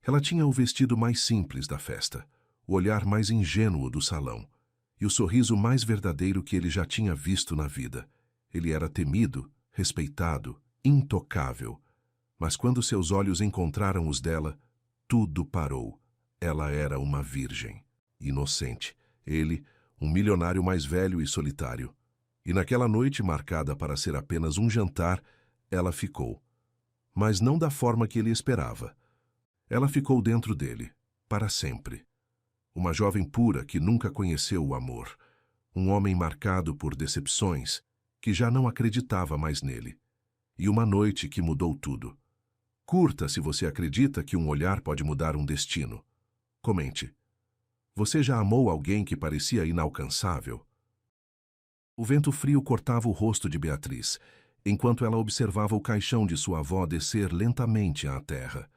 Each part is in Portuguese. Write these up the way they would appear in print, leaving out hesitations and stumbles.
Ela tinha o vestido mais simples da festa, o olhar mais ingênuo do salão e o sorriso mais verdadeiro que ele já tinha visto na vida. Ele era temido, respeitado, intocável. Mas quando seus olhos encontraram os dela, tudo parou. Ela era uma virgem, inocente. Ele, um milionário mais velho e solitário. E naquela noite marcada para ser apenas um jantar, ela ficou. Mas não da forma que ele esperava. Ela ficou dentro dele, para sempre. Uma jovem pura que nunca conheceu o amor. Um homem marcado por decepções, que já não acreditava mais nele. E uma noite que mudou tudo. Curta se você acredita que um olhar pode mudar um destino. Comente. Você já amou alguém que parecia inalcançável? O vento frio cortava o rosto de Beatriz, enquanto ela observava o caixão de sua avó descer lentamente à terra.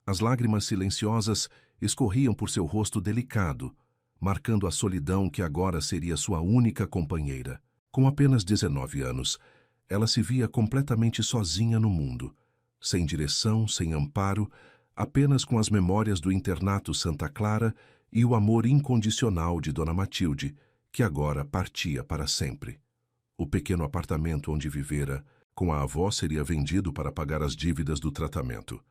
As lágrimas silenciosas escorriam por seu rosto delicado, marcando a solidão que agora seria sua única companheira. Com apenas 19 anos, ela se via completamente sozinha no mundo, sem direção, sem amparo, apenas com as memórias do internato Santa Clara e o amor incondicional de Dona Matilde, que agora partia para sempre. O pequeno apartamento onde vivera com a avó seria vendido para pagar as dívidas do tratamento.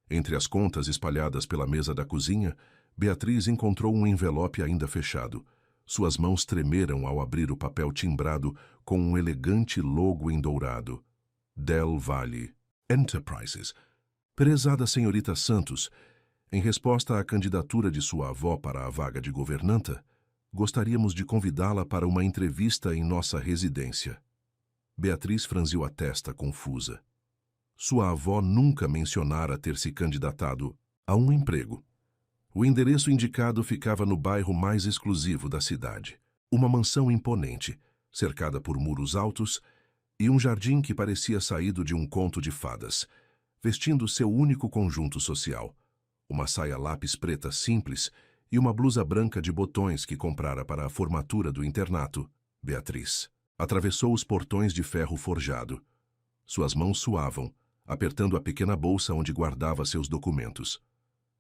Entre as contas espalhadas pela mesa da cozinha, Beatriz encontrou um envelope ainda fechado. Suas mãos tremeram ao abrir o papel timbrado com um elegante logo em dourado. Del Valle Enterprises. Prezada senhorita Santos, em resposta à candidatura de sua avó para a vaga de governanta, gostaríamos de convidá-la para uma entrevista em nossa residência. Beatriz franziu a testa confusa. Sua avó nunca mencionara ter se candidatado a um emprego. O endereço indicado ficava no bairro mais exclusivo da cidade. Uma mansão imponente, cercada por muros altos, e um jardim que parecia saído de um conto de fadas, vestindo seu único conjunto social, uma saia lápis preta simples e uma blusa branca de botões que comprara para a formatura do internato. Beatriz atravessou os portões de ferro forjado. Suas mãos suavam, apertando a pequena bolsa onde guardava seus documentos.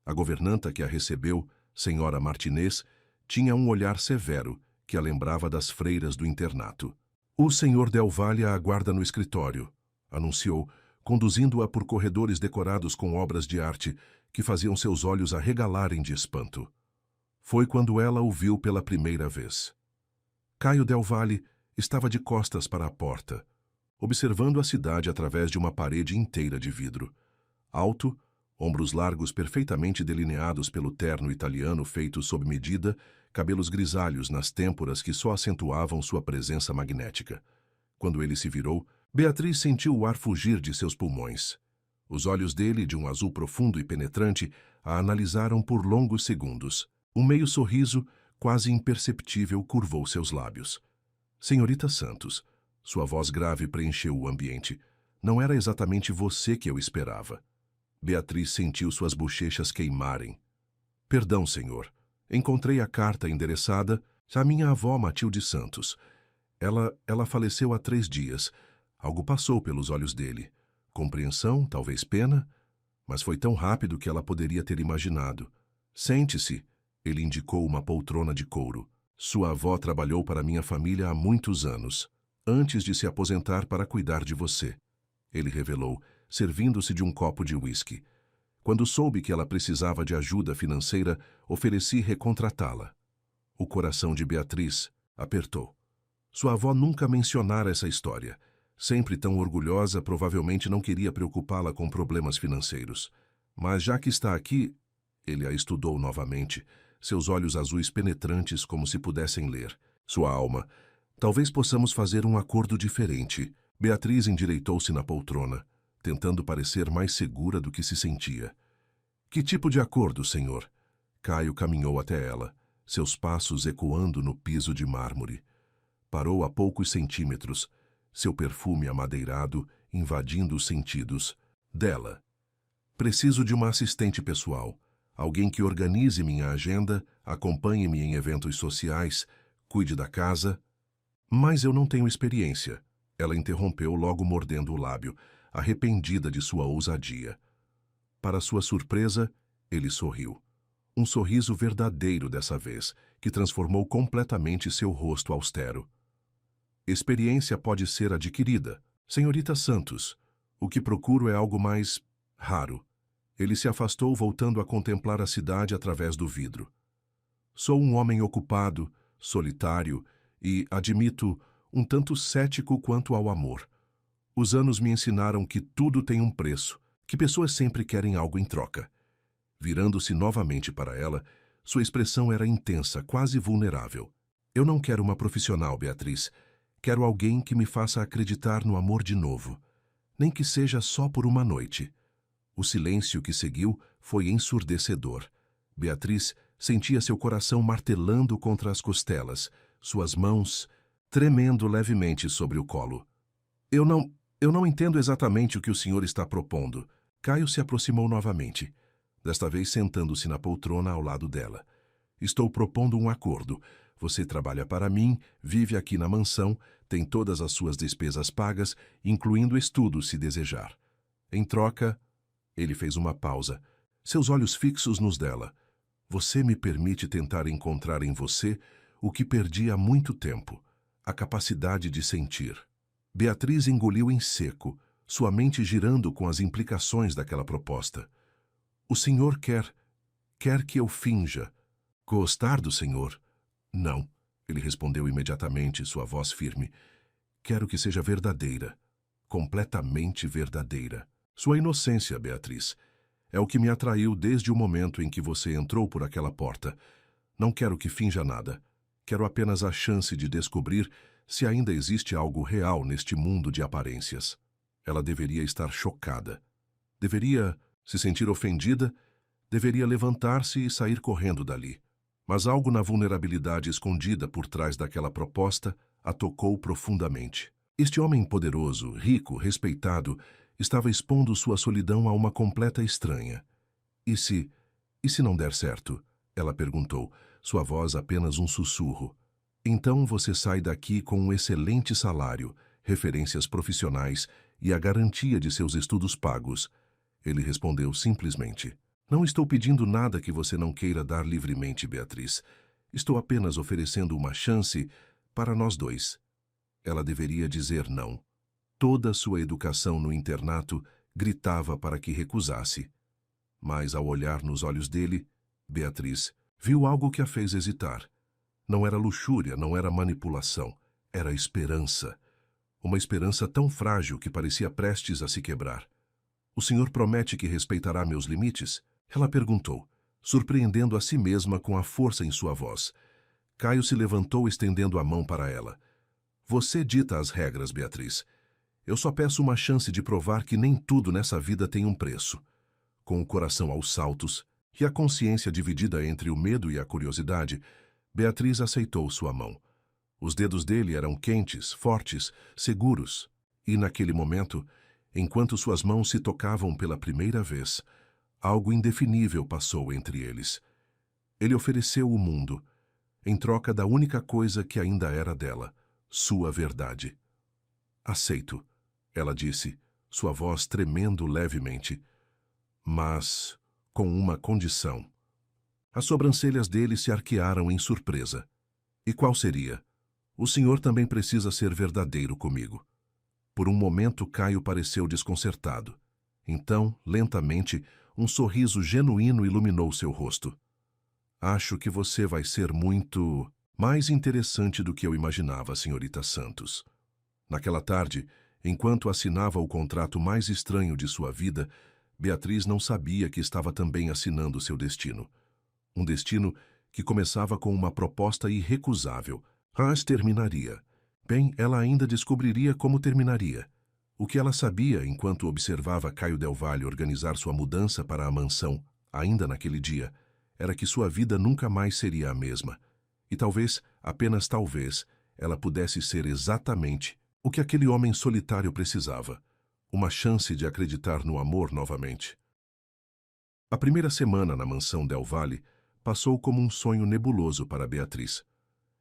A governanta que a recebeu, senhora Martinez, tinha um olhar severo que a lembrava das freiras do internato. O senhor Del Valle a aguarda no escritório, anunciou, conduzindo-a por corredores decorados com obras de arte que faziam seus olhos arregalarem de espanto. Foi quando ela o viu pela primeira vez. Caio Del Valle estava de costas para a porta, observando a cidade através de uma parede inteira de vidro. Alto, ombros largos perfeitamente delineados pelo terno italiano feito sob medida, cabelos grisalhos nas têmporas que só acentuavam sua presença magnética. Quando ele se virou, Beatriz sentiu o ar fugir de seus pulmões. Os olhos dele, de um azul profundo e penetrante, a analisaram por longos segundos. Um meio sorriso, quase imperceptível, curvou seus lábios. Senhorita Santos, sua voz grave preencheu o ambiente. Não era exatamente você que eu esperava. Beatriz sentiu suas bochechas queimarem. Perdão, senhor. Encontrei a carta endereçada à minha avó Matilde Santos. Ela faleceu há 3 dias. Algo passou pelos olhos dele. Compreensão, talvez pena, mas foi tão rápido que ela poderia ter imaginado. Sente-se. Ele indicou uma poltrona de couro. Sua avó trabalhou para minha família há muitos anos, antes de se aposentar para cuidar de você. Ele revelou, servindo-se de um copo de uísque. Quando soube que ela precisava de ajuda financeira, ofereci recontratá-la. O coração de Beatriz apertou. Sua avó nunca mencionara essa história. Sempre tão orgulhosa, provavelmente não queria preocupá-la com problemas financeiros. Mas já que está aqui, ele a estudou novamente, seus olhos azuis penetrantes como se pudessem ler. Sua alma. Talvez possamos fazer um acordo diferente. Beatriz endireitou-se na poltrona, tentando parecer mais segura do que se sentia. Que tipo de acordo, senhor? Caio caminhou até ela, seus passos ecoando no piso de mármore. Parou a poucos centímetros, seu perfume amadeirado invadindo os sentidos dela. Preciso de uma assistente pessoal, alguém que organize minha agenda, acompanhe-me em eventos sociais, cuide da casa. Mas eu não tenho experiência. Ela interrompeu, logo mordendo o lábio, arrependida de sua ousadia. Para sua surpresa, Ele sorriu. Um sorriso verdadeiro dessa vez, que transformou completamente seu rosto austero. Experiência pode ser adquirida. Senhorita Santos, o que procuro é algo mais raro. Ele se afastou, voltando a contemplar a cidade através do vidro. Sou um homem ocupado, solitário e, admito, um tanto cético quanto ao amor. Os anos me ensinaram que tudo tem um preço, que pessoas sempre querem algo em troca. Virando-se novamente para ela, sua expressão era intensa, quase vulnerável. Eu não quero uma profissional, Beatriz. Quero alguém que me faça acreditar no amor de novo, nem que seja só por uma noite. O silêncio que seguiu foi ensurdecedor. Beatriz sentia seu coração martelando contra as costelas, suas mãos tremendo levemente sobre o colo. Eu não entendo exatamente o que o senhor está propondo. Caio se aproximou novamente, desta vez sentando-se na poltrona ao lado dela. Estou propondo um acordo. Você trabalha para mim, vive aqui na mansão, tem todas as suas despesas pagas, incluindo estudos, se desejar. Em troca, ele fez uma pausa, seus olhos fixos nos dela. Você me permite tentar encontrar em você o que perdi há muito tempo, a capacidade de sentir. Beatriz engoliu em seco, sua mente girando com as implicações daquela proposta. O senhor quer que eu finja gostar do senhor? Não, ele respondeu imediatamente, sua voz firme. Quero que seja verdadeira, completamente verdadeira. Sua inocência, Beatriz, é o que me atraiu desde o momento em que você entrou por aquela porta. Não quero que finja nada. Quero apenas a chance de descobrir se ainda existe algo real neste mundo de aparências. Ela deveria estar chocada. Deveria se sentir ofendida, deveria levantar-se e sair correndo dali. Mas algo na vulnerabilidade escondida por trás daquela proposta a tocou profundamente. Este homem poderoso, rico, respeitado, estava expondo sua solidão a uma completa estranha. E se não der certo? Ela perguntou, sua voz apenas um sussurro. Então você sai daqui com um excelente salário, referências profissionais e a garantia de seus estudos pagos. Ele respondeu simplesmente. Não estou pedindo nada que você não queira dar livremente, Beatriz. Estou apenas oferecendo uma chance para nós dois. Ela deveria dizer não. Toda sua educação no internato gritava para que recusasse. Mas ao olhar nos olhos dele, Beatriz viu algo que a fez hesitar. Não era luxúria, não era manipulação, era esperança. Uma esperança tão frágil que parecia prestes a se quebrar. O senhor promete que respeitará meus limites? Ela perguntou, surpreendendo a si mesma com a força em sua voz. Caio se levantou estendendo a mão para ela. Você dita as regras, Beatriz. Eu só peço uma chance de provar que nem tudo nessa vida tem um preço. Com o coração aos saltos e a consciência dividida entre o medo e a curiosidade, Beatriz aceitou sua mão. Os dedos dele eram quentes, fortes, seguros. E naquele momento, enquanto suas mãos se tocavam pela primeira vez, algo indefinível passou entre eles. Ele ofereceu o mundo, em troca da única coisa que ainda era dela, sua verdade. Aceito, ela disse, sua voz tremendo levemente. Mas com uma condição. As sobrancelhas dele se arquearam em surpresa. E qual seria? O senhor também precisa ser verdadeiro comigo. Por um momento, Caio pareceu desconcertado. Então, lentamente, um sorriso genuíno iluminou seu rosto. Acho que você vai ser muito mais interessante do que eu imaginava, senhorita Santos. Naquela tarde, enquanto assinava o contrato mais estranho de sua vida, Beatriz não sabia que estava também assinando seu destino. Um destino que começava com uma proposta irrecusável, mas terminaria. Bem, ela ainda descobriria como terminaria. O que ela sabia enquanto observava Caio Del Valle organizar sua mudança para a mansão, ainda naquele dia, era que sua vida nunca mais seria a mesma. E talvez, apenas talvez, ela pudesse ser exatamente o que aquele homem solitário precisava. Uma chance de acreditar no amor novamente. A primeira semana na mansão Del Valle passou como um sonho nebuloso para Beatriz.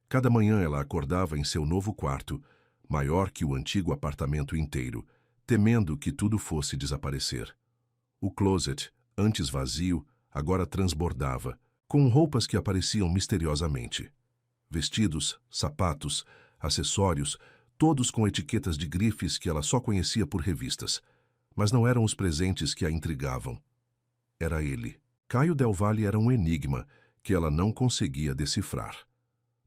Cada manhã ela acordava em seu novo quarto, maior que o antigo apartamento inteiro, temendo que tudo fosse desaparecer. O closet, antes vazio, agora transbordava, com roupas que apareciam misteriosamente. Vestidos, sapatos, acessórios, todos com etiquetas de grifes que ela só conhecia por revistas. Mas não eram os presentes que a intrigavam. Era ele. Caio Del Valle era um enigma que ela não conseguia decifrar.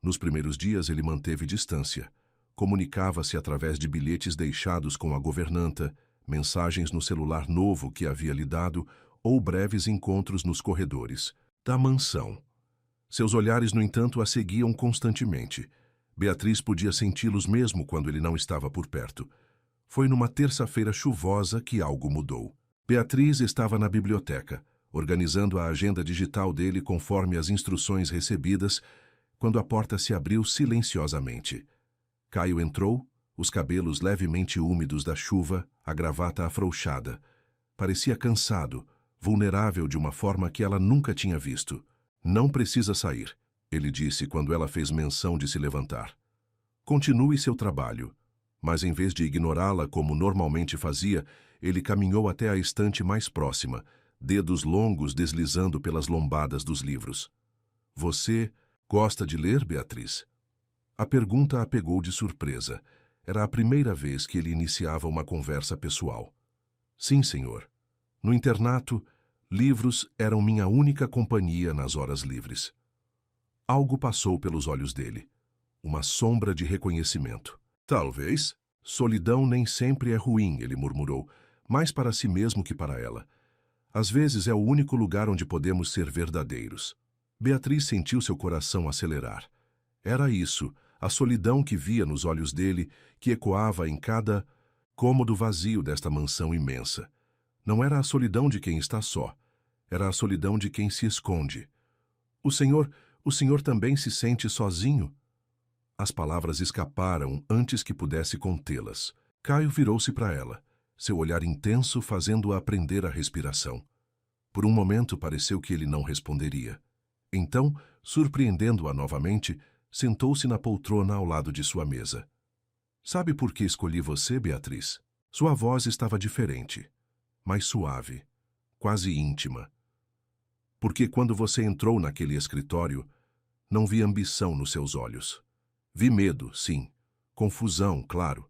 Nos primeiros dias ele manteve distância. Comunicava-se através de bilhetes deixados com a governanta, mensagens no celular novo que havia lhe dado ou breves encontros nos corredores da mansão. Seus olhares, no entanto, a seguiam constantemente. Beatriz podia senti-los mesmo quando ele não estava por perto. Foi numa terça-feira chuvosa que algo mudou. Beatriz estava na biblioteca, organizando a agenda digital dele conforme as instruções recebidas, quando a porta se abriu silenciosamente. Caio entrou, os cabelos levemente úmidos da chuva, a gravata afrouxada. Parecia cansado, vulnerável de uma forma que ela nunca tinha visto. Não precisa sair, ele disse quando ela fez menção de se levantar. Continue seu trabalho. Mas em vez de ignorá-la como normalmente fazia, ele caminhou até a estante mais próxima, dedos longos deslizando pelas lombadas dos livros. Você gosta de ler, Beatriz? A pergunta a pegou de surpresa. Era a primeira vez que ele iniciava uma conversa pessoal. Sim, senhor. No internato, livros eram minha única companhia nas horas livres. Algo passou pelos olhos dele. Uma sombra de reconhecimento. Talvez. Solidão nem sempre é ruim, ele murmurou, mais para si mesmo que para ela. Às vezes é o único lugar onde podemos ser verdadeiros. Beatriz sentiu seu coração acelerar. Era isso, a solidão que via nos olhos dele, que ecoava em cada cômodo vazio desta mansão imensa. Não era a solidão de quem está só. Era a solidão de quem se esconde. O senhor também se sente sozinho? As palavras escaparam antes que pudesse contê-las. Caio virou-se para ela, seu olhar intenso fazendo-a prender a respiração. Por um momento pareceu que ele não responderia. Então, surpreendendo-a novamente, sentou-se na poltrona ao lado de sua mesa. Sabe por que escolhi você, Beatriz? Sua voz estava diferente, mais suave, quase íntima. Porque quando você entrou naquele escritório, não vi ambição nos seus olhos. Vi medo, sim, confusão, claro,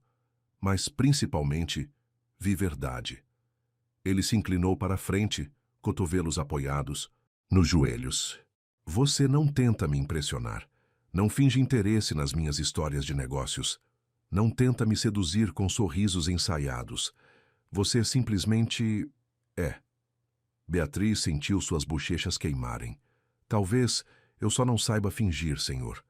mas principalmente vi verdade. Ele se inclinou para a frente, cotovelos apoiados nos joelhos. Você não tenta me impressionar. Não finge interesse nas minhas histórias de negócios. Não tenta me seduzir com sorrisos ensaiados. Você simplesmente é. Beatriz sentiu suas bochechas queimarem. Talvez eu só não saiba fingir, senhor.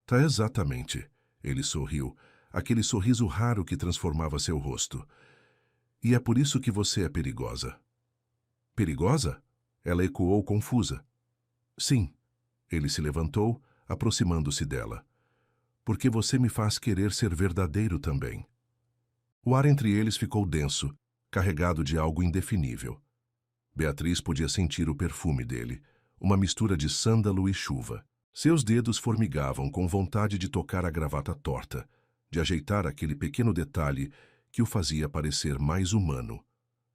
Tá exatamente. Ele sorriu, aquele sorriso raro que transformava seu rosto. E é por isso que você é perigosa. Perigosa? Ela ecoou confusa. Sim. Ele se levantou, aproximando-se dela. Porque você me faz querer ser verdadeiro também. O ar entre eles ficou denso, carregado de algo indefinível. Beatriz podia sentir o perfume dele, uma mistura de sândalo e chuva. Seus dedos formigavam com vontade de tocar a gravata torta, de ajeitar aquele pequeno detalhe que o fazia parecer mais humano.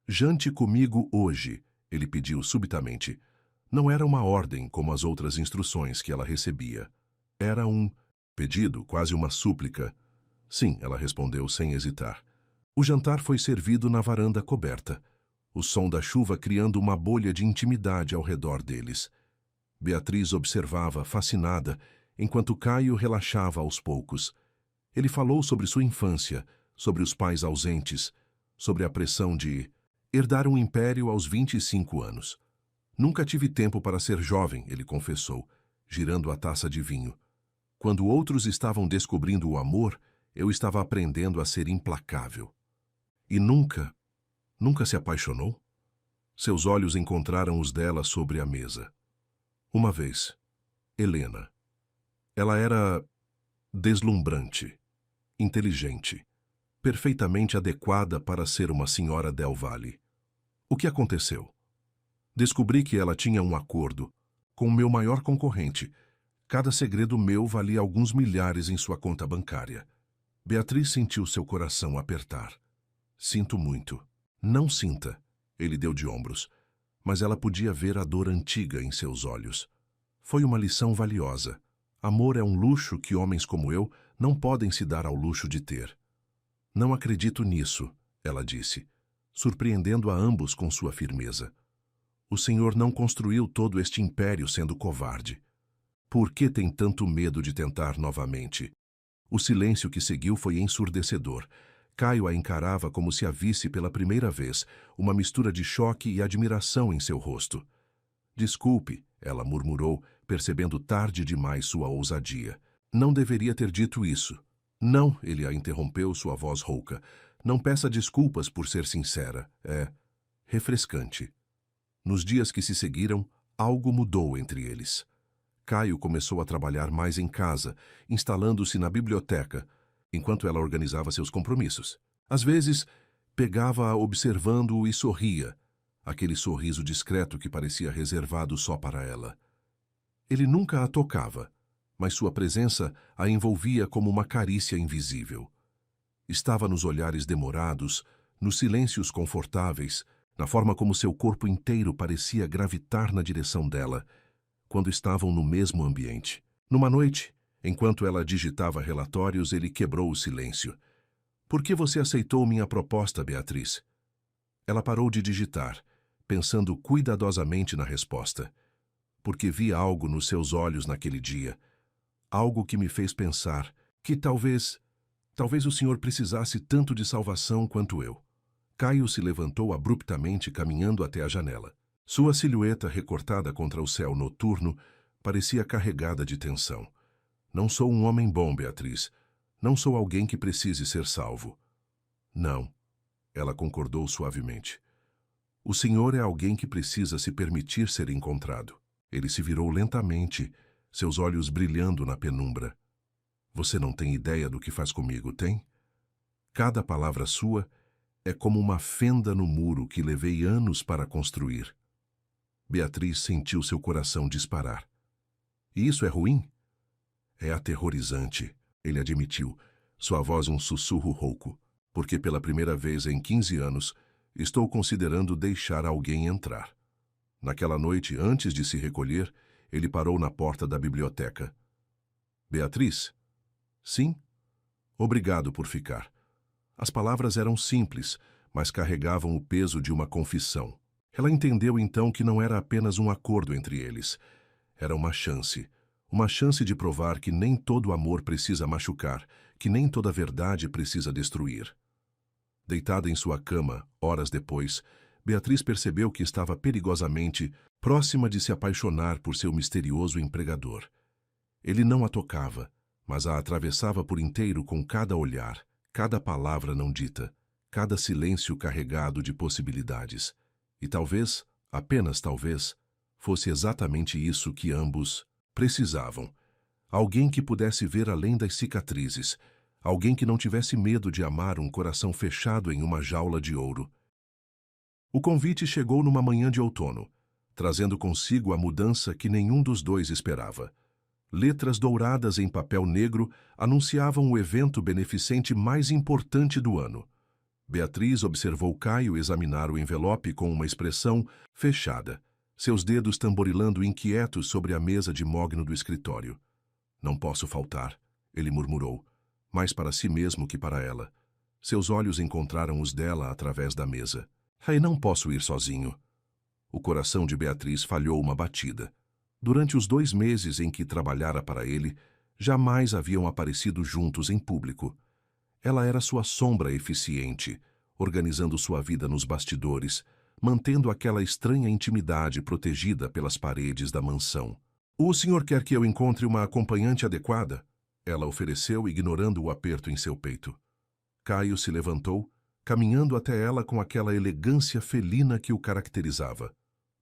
Jante comigo hoje, ele pediu subitamente. Não era uma ordem como as outras instruções que ela recebia. Era um pedido, quase uma súplica. Sim, ela respondeu sem hesitar. O jantar foi servido na varanda coberta, o som da chuva criando uma bolha de intimidade ao redor deles. Beatriz observava, fascinada, enquanto Caio relaxava aos poucos. Ele falou sobre sua infância, sobre os pais ausentes, sobre a pressão de herdar um império aos 25 anos. Nunca tive tempo para ser jovem, ele confessou, girando a taça de vinho. Quando outros estavam descobrindo o amor, eu estava aprendendo a ser implacável. E nunca se apaixonou? Seus olhos encontraram os dela sobre a mesa. Uma vez, Helena. Ela era deslumbrante, inteligente, perfeitamente adequada para ser uma senhora Del Valle. O que aconteceu? Descobri que ela tinha um acordo com o meu maior concorrente. Cada segredo meu valia alguns milhares em sua conta bancária. Beatriz sentiu seu coração apertar. Sinto muito. Não sinta, ele deu de ombros. mas ela podia ver a dor antiga em seus olhos. Foi uma lição valiosa. Amor é um luxo que homens como eu não podem se dar ao luxo de ter. Não acredito nisso, ela disse, surpreendendo a ambos com sua firmeza. O Senhor não construiu todo este império sendo covarde. Por que tem tanto medo de tentar novamente? O silêncio que seguiu foi ensurdecedor. Caio a encarava como se a visse pela primeira vez, uma mistura de choque e admiração em seu rosto. Desculpe, ela murmurou, percebendo tarde demais sua ousadia. Não deveria ter dito isso. Não, ele a interrompeu, sua voz rouca. Não peça desculpas por ser sincera. É refrescante. Nos dias que se seguiram, algo mudou entre eles. Caio começou a trabalhar mais em casa, instalando-se na biblioteca, enquanto ela organizava seus compromissos. Às vezes, pegava-a observando-o e sorria, aquele sorriso discreto que parecia reservado só para ela. Ele nunca a tocava, mas sua presença a envolvia como uma carícia invisível. Estava nos olhares demorados, nos silêncios confortáveis, na forma como seu corpo inteiro parecia gravitar na direção dela, quando estavam no mesmo ambiente. Numa noite, enquanto ela digitava relatórios, ele quebrou o silêncio. Por que você aceitou minha proposta, Beatriz? Ela parou de digitar, pensando cuidadosamente na resposta. Porque vi algo nos seus olhos naquele dia. Algo que me fez pensar que talvez o senhor precisasse tanto de salvação quanto eu. Caio se levantou abruptamente, caminhando até a janela. Sua silhueta, recortada contra o céu noturno, parecia carregada de tensão. Não sou um homem bom, Beatriz. Não sou alguém que precise ser salvo. Não, ela concordou suavemente. O senhor é alguém que precisa se permitir ser encontrado. Ele se virou lentamente, seus olhos brilhando na penumbra. Você não tem ideia do que faz comigo, tem? Cada palavra sua é como uma fenda no muro que levei anos para construir. Beatriz sentiu seu coração disparar. E isso é ruim? É aterrorizante, ele admitiu, sua voz um sussurro rouco, porque pela primeira vez em 15 anos estou considerando deixar alguém entrar. Naquela noite, antes de se recolher, ele parou na porta da biblioteca. Beatriz? Sim? Obrigado por ficar. As palavras eram simples, mas carregavam o peso de uma confissão. Ela entendeu então que não era apenas um acordo entre eles. Era uma chance de provar que nem todo amor precisa machucar, que nem toda verdade precisa destruir. Deitada em sua cama, horas depois, Beatriz percebeu que estava perigosamente próxima de se apaixonar por seu misterioso empregador. Ele não a tocava, mas a atravessava por inteiro com cada olhar, cada palavra não dita, cada silêncio carregado de possibilidades. E talvez, apenas talvez, fosse exatamente isso que ambos precisavam. Alguém que pudesse ver além das cicatrizes, alguém que não tivesse medo de amar um coração fechado em uma jaula de ouro. O convite chegou numa manhã de outono, trazendo consigo a mudança que nenhum dos dois esperava. Letras douradas em papel negro anunciavam o evento beneficente mais importante do ano. Beatriz observou Caio examinar o envelope com uma expressão fechada, seus dedos tamborilando inquietos sobre a mesa de mogno do escritório. Não posso faltar, ele murmurou, mais para si mesmo que para ela. Seus olhos encontraram os dela através da mesa. Aí não posso ir sozinho. O coração de Beatriz falhou uma batida. Durante os 2 meses em que trabalhara para ele, jamais haviam aparecido juntos em público. Ela era sua sombra eficiente, organizando sua vida nos bastidores, mantendo aquela estranha intimidade protegida pelas paredes da mansão. O senhor quer que eu encontre uma acompanhante adequada? Ela ofereceu, ignorando o aperto em seu peito. Caio se levantou, caminhando até ela com aquela elegância felina que o caracterizava.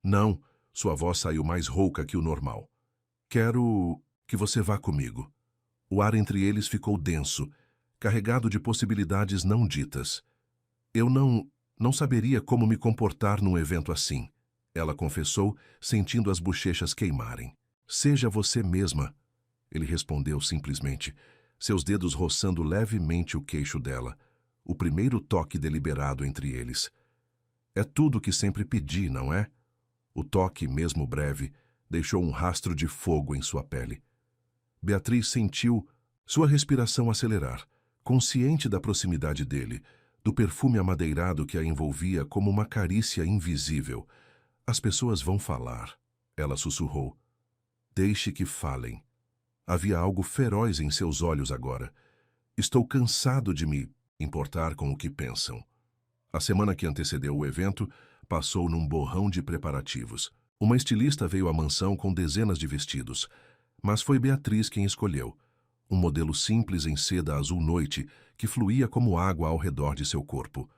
Não, sua voz saiu mais rouca que o normal. Quero que você vá comigo. O ar entre eles ficou denso, carregado de possibilidades não ditas. Eu não saberia como me comportar num evento assim, ela confessou, sentindo as bochechas queimarem. Seja você mesma, ele respondeu simplesmente, seus dedos roçando levemente o queixo dela, o primeiro toque deliberado entre eles. É tudo o que sempre pedi, não é? O toque, mesmo breve, deixou um rastro de fogo em sua pele. Beatriz sentiu sua respiração acelerar, consciente da proximidade dele, do perfume amadeirado que a envolvia como uma carícia invisível. As pessoas vão falar, ela sussurrou. Deixe que falem. Havia algo feroz em seus olhos agora. Estou cansado de me importar com o que pensam. A semana que antecedeu o evento passou num borrão de preparativos. Uma estilista veio à mansão com dezenas de vestidos, mas foi Beatriz quem escolheu. Um modelo simples em seda azul noite que fluía como água ao redor de seu corpo.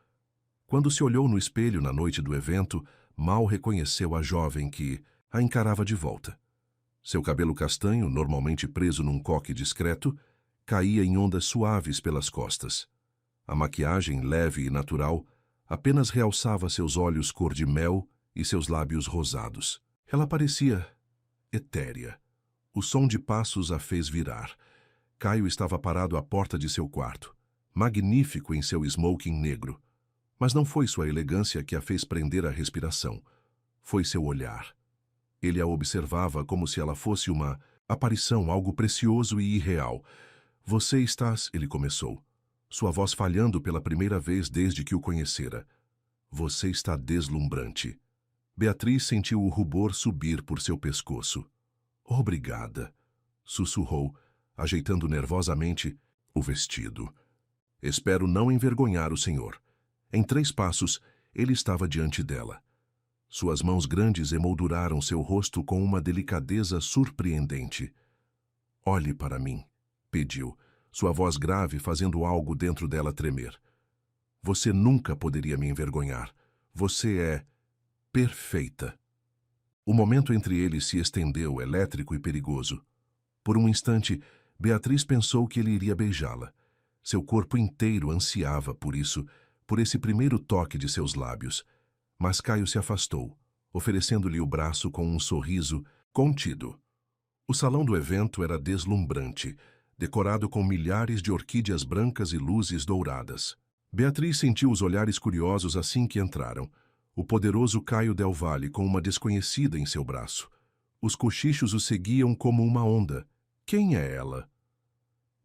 Quando se olhou no espelho na noite do evento, mal reconheceu a jovem que a encarava de volta. Seu cabelo castanho, normalmente preso num coque discreto, caía em ondas suaves pelas costas. A maquiagem, leve e natural, apenas realçava seus olhos cor de mel e seus lábios rosados. Ela parecia etérea. O som de passos a fez virar. Caio estava parado à porta de seu quarto, magnífico em seu smoking negro. Mas não foi sua elegância que a fez prender a respiração. Foi seu olhar. Ele a observava como se ela fosse uma aparição, algo precioso e irreal. Você estás... Ele começou, sua voz falhando pela primeira vez desde que o conhecera. Você está deslumbrante. Beatriz sentiu o rubor subir por seu pescoço. Obrigada, sussurrou, ajeitando nervosamente o vestido. Espero não envergonhar o senhor. Em 3 passos, ele estava diante dela. Suas mãos grandes emolduraram seu rosto com uma delicadeza surpreendente. Olhe para mim, pediu, sua voz grave fazendo algo dentro dela tremer. Você nunca poderia me envergonhar. Você é perfeita. O momento entre eles se estendeu, elétrico e perigoso. Por um instante, Beatriz pensou que ele iria beijá-la. Seu corpo inteiro ansiava por isso, por esse primeiro toque de seus lábios. Mas Caio se afastou, oferecendo-lhe o braço com um sorriso contido. O salão do evento era deslumbrante, decorado com milhares de orquídeas brancas e luzes douradas. Beatriz sentiu os olhares curiosos assim que entraram. O poderoso Caio Del Valle com uma desconhecida em seu braço. Os cochichos o seguiam como uma onda. Quem é ela?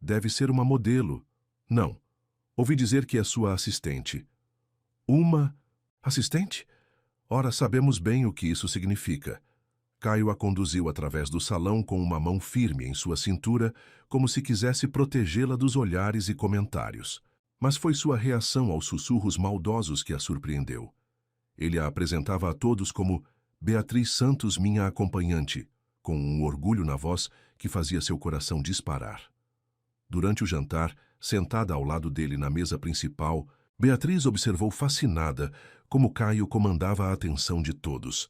Deve ser uma modelo. Não. Ouvi dizer que é sua assistente. Uma assistente? Ora, sabemos bem o que isso significa. Caio a conduziu através do salão com uma mão firme em sua cintura, como se quisesse protegê-la dos olhares e comentários. Mas foi sua reação aos sussurros maldosos que a surpreendeu. Ele a apresentava a todos como Beatriz Santos, minha acompanhante, com um orgulho na voz que fazia seu coração disparar. Durante o jantar, sentada ao lado dele na mesa principal, Beatriz observou fascinada como Caio comandava a atenção de todos.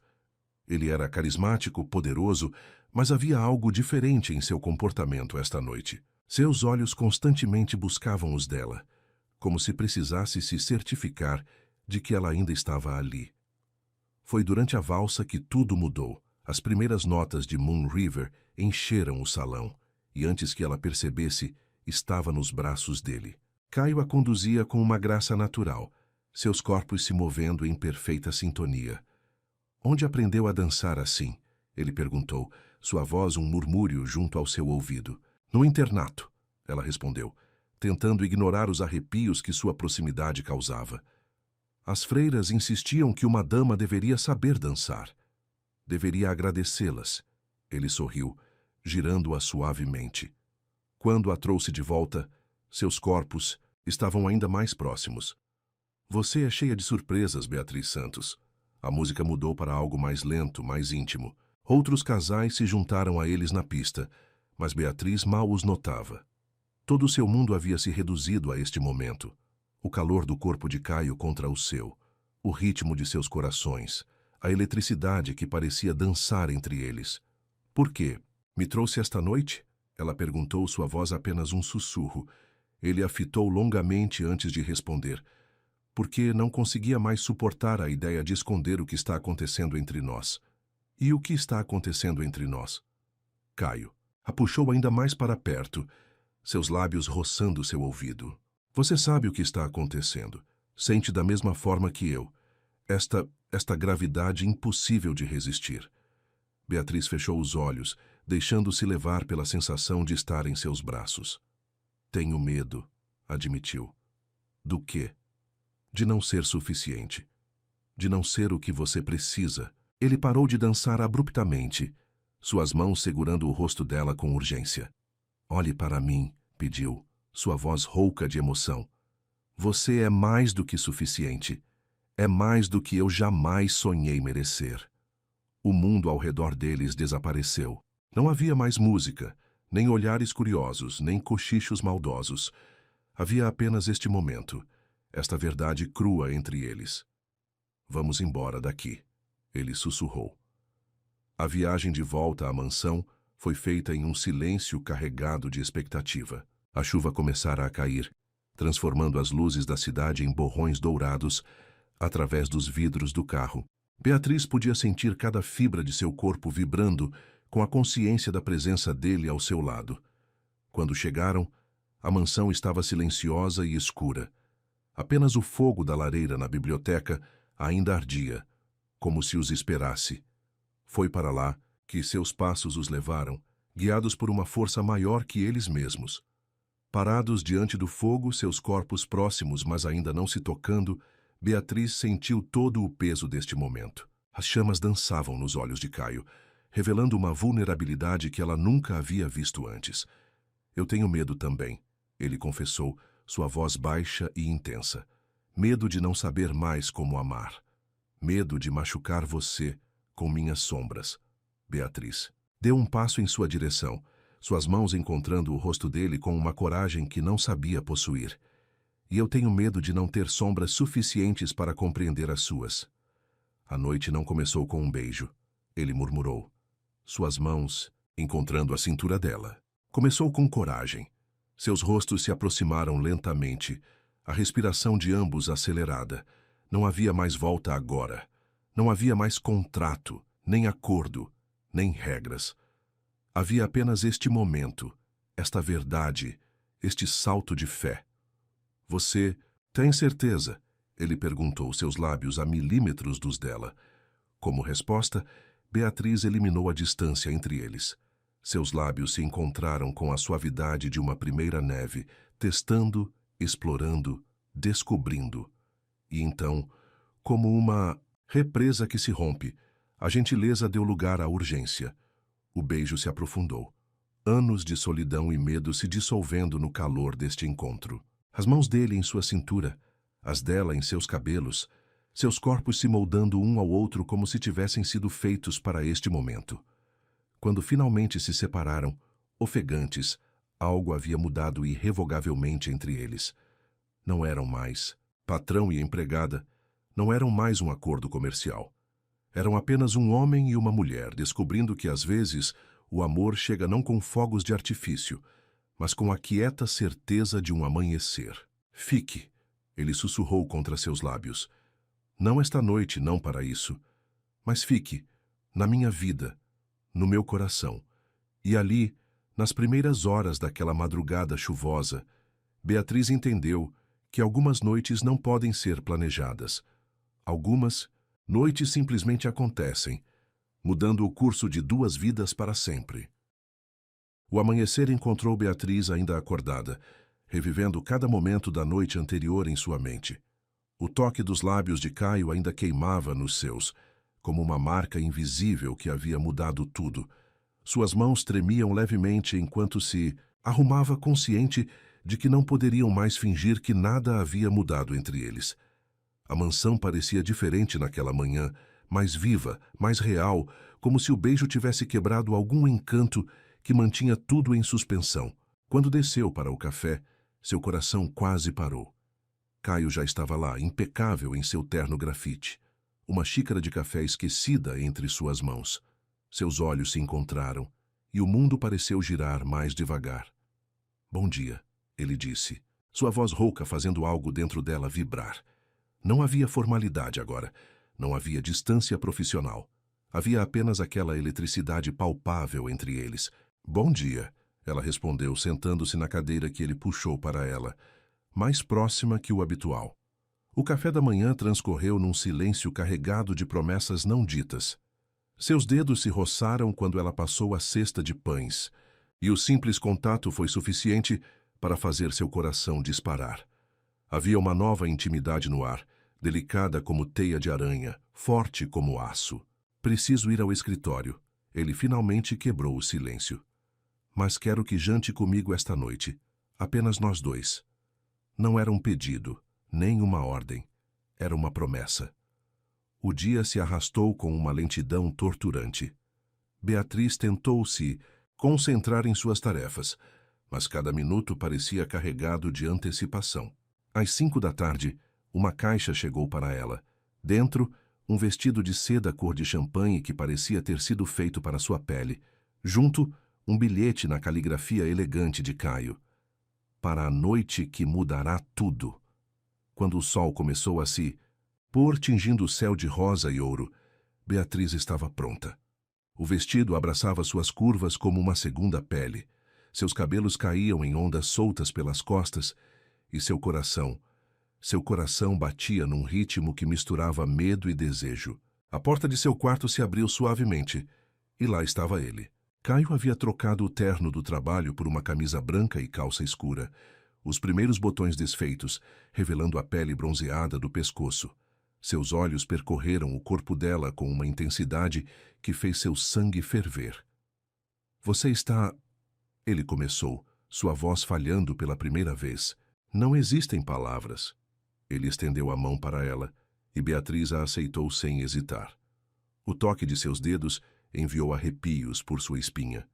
Ele era carismático, poderoso, mas havia algo diferente em seu comportamento esta noite. Seus olhos constantemente buscavam os dela, como se precisasse se certificar de que ela ainda estava ali. Foi durante a valsa que tudo mudou. As primeiras notas de Moon River encheram o salão, e antes que ela percebesse, estava nos braços dele. Caio a conduzia com uma graça natural, seus corpos se movendo em perfeita sintonia. Onde aprendeu a dançar assim? Ele perguntou, sua voz um murmúrio junto ao seu ouvido. No internato, ela respondeu, tentando ignorar os arrepios que sua proximidade causava. As freiras insistiam que uma dama deveria saber dançar. Deveria agradecê-las. Ele sorriu, girando-a suavemente. Quando a trouxe de volta, seus corpos estavam ainda mais próximos. Você é cheia de surpresas, Beatriz Santos. A música mudou para algo mais lento, mais íntimo. Outros casais se juntaram a eles na pista, mas Beatriz mal os notava. Todo o seu mundo havia se reduzido a este momento. O calor do corpo de Caio contra o seu, o ritmo de seus corações, a eletricidade que parecia dançar entre eles. Por quê? Me trouxe esta noite? Ela perguntou, sua voz apenas um sussurro. Ele a fitou longamente antes de responder. Porque não conseguia mais suportar a ideia de esconder o que está acontecendo entre nós. E o que está acontecendo entre nós? Caio a puxou ainda mais para perto, seus lábios roçando seu ouvido. Você sabe o que está acontecendo. Sente da mesma forma que eu. Esta gravidade impossível de resistir. Beatriz fechou os olhos, deixando-se levar pela sensação de estar em seus braços. Tenho medo, admitiu. Do quê? De não ser suficiente. De não ser o que você precisa. Ele parou de dançar abruptamente, suas mãos segurando o rosto dela com urgência. Olhe para mim, pediu, sua voz rouca de emoção. Você é mais do que suficiente. É mais do que eu jamais sonhei merecer. O mundo ao redor deles desapareceu. Não havia mais música, nem olhares curiosos, nem cochichos maldosos. Havia apenas este momento, esta verdade crua entre eles. Vamos embora daqui, ele sussurrou. A viagem de volta à mansão foi feita em um silêncio carregado de expectativa. A chuva começara a cair, transformando as luzes da cidade em borrões dourados através dos vidros do carro. Beatriz podia sentir cada fibra de seu corpo vibrando com a consciência da presença dele ao seu lado. Quando chegaram, a mansão estava silenciosa e escura. Apenas o fogo da lareira na biblioteca ainda ardia, como se os esperasse. Foi para lá que seus passos os levaram, guiados por uma força maior que eles mesmos. Parados diante do fogo, seus corpos próximos, mas ainda não se tocando, Beatriz sentiu todo o peso deste momento. As chamas dançavam nos olhos de Caio, revelando uma vulnerabilidade que ela nunca havia visto antes. Eu tenho medo também, ele confessou, sua voz baixa e intensa. Medo de não saber mais como amar. Medo de machucar você com minhas sombras. Beatriz deu um passo em sua direção, suas mãos encontrando o rosto dele com uma coragem que não sabia possuir. E eu tenho medo de não ter sombras suficientes para compreender as suas. A noite não começou com um beijo, ele murmurou. Suas mãos encontrando a cintura dela. Começou com coragem. Seus rostos se aproximaram lentamente, a respiração de ambos acelerada. Não havia mais volta agora. Não havia mais contrato, nem acordo, nem regras. Havia apenas este momento, esta verdade, este salto de fé. Você tem certeza? Ele perguntou, seus lábios a milímetros dos dela. Como resposta, Beatriz eliminou a distância entre eles. Seus lábios se encontraram com a suavidade de uma primeira neve, testando, explorando, descobrindo. E então, como uma represa que se rompe, a gentileza deu lugar à urgência. O beijo se aprofundou. Anos de solidão e medo se dissolvendo no calor deste encontro. As mãos dele em sua cintura, as dela em seus cabelos, seus corpos se moldando um ao outro como se tivessem sido feitos para este momento. Quando finalmente se separaram, ofegantes, algo havia mudado irrevogavelmente entre eles. Não eram mais patrão e empregada, não eram mais um acordo comercial. Eram apenas um homem e uma mulher, descobrindo que às vezes o amor chega não com fogos de artifício, mas com a quieta certeza de um amanhecer. Fique, ele sussurrou contra seus lábios. Não esta noite, não para isso, mas fique, na minha vida, no meu coração. E ali, nas primeiras horas daquela madrugada chuvosa, Beatriz entendeu que algumas noites não podem ser planejadas. Algumas noites simplesmente acontecem, mudando o curso de duas vidas para sempre. O amanhecer encontrou Beatriz ainda acordada, revivendo cada momento da noite anterior em sua mente. O toque dos lábios de Caio ainda queimava nos seus, como uma marca invisível que havia mudado tudo. Suas mãos tremiam levemente enquanto se arrumava, consciente de que não poderiam mais fingir que nada havia mudado entre eles. A mansão parecia diferente naquela manhã, mais viva, mais real, como se o beijo tivesse quebrado algum encanto que mantinha tudo em suspensão. Quando desceu para o café, seu coração quase parou. Caio já estava lá, impecável em seu terno grafite. Uma xícara de café esquecida entre suas mãos. Seus olhos se encontraram, e o mundo pareceu girar mais devagar. Bom dia, ele disse, sua voz rouca fazendo algo dentro dela vibrar. Não havia formalidade agora, não havia distância profissional. Havia apenas aquela eletricidade palpável entre eles. Bom dia, ela respondeu, sentando-se na cadeira que ele puxou para ela, mais próxima que o habitual. O café da manhã transcorreu num silêncio carregado de promessas não ditas. Seus dedos se roçaram quando ela passou a cesta de pães, e o simples contato foi suficiente para fazer seu coração disparar. Havia uma nova intimidade no ar, delicada como teia de aranha, forte como aço. Preciso ir ao escritório. Ele finalmente quebrou o silêncio. Mas quero que jante comigo esta noite. Apenas nós dois. Não era um pedido, nem uma ordem. Era uma promessa. O dia se arrastou com uma lentidão torturante. Beatriz tentou se concentrar em suas tarefas, mas cada minuto parecia carregado de antecipação. Às 5 da tarde, uma caixa chegou para ela. Dentro, um vestido de seda cor de champanhe que parecia ter sido feito para sua pele. Junto, um bilhete na caligrafia elegante de Caio. Para a noite que mudará tudo. Quando o sol começou a se pôr tingindo o céu de rosa e ouro, Beatriz estava pronta. O vestido abraçava suas curvas como uma segunda pele. Seus cabelos caíam em ondas soltas pelas costas e seu coração batia num ritmo que misturava medo e desejo. A porta de seu quarto se abriu suavemente e lá estava ele. Caio havia trocado o terno do trabalho por uma camisa branca e calça escura, os primeiros botões desfeitos, revelando a pele bronzeada do pescoço. Seus olhos percorreram o corpo dela com uma intensidade que fez seu sangue ferver. Você está... Ele começou, sua voz falhando pela primeira vez. Não existem palavras. Ele estendeu a mão para ela e Beatriz a aceitou sem hesitar. O toque de seus dedos enviou arrepios por sua espinha.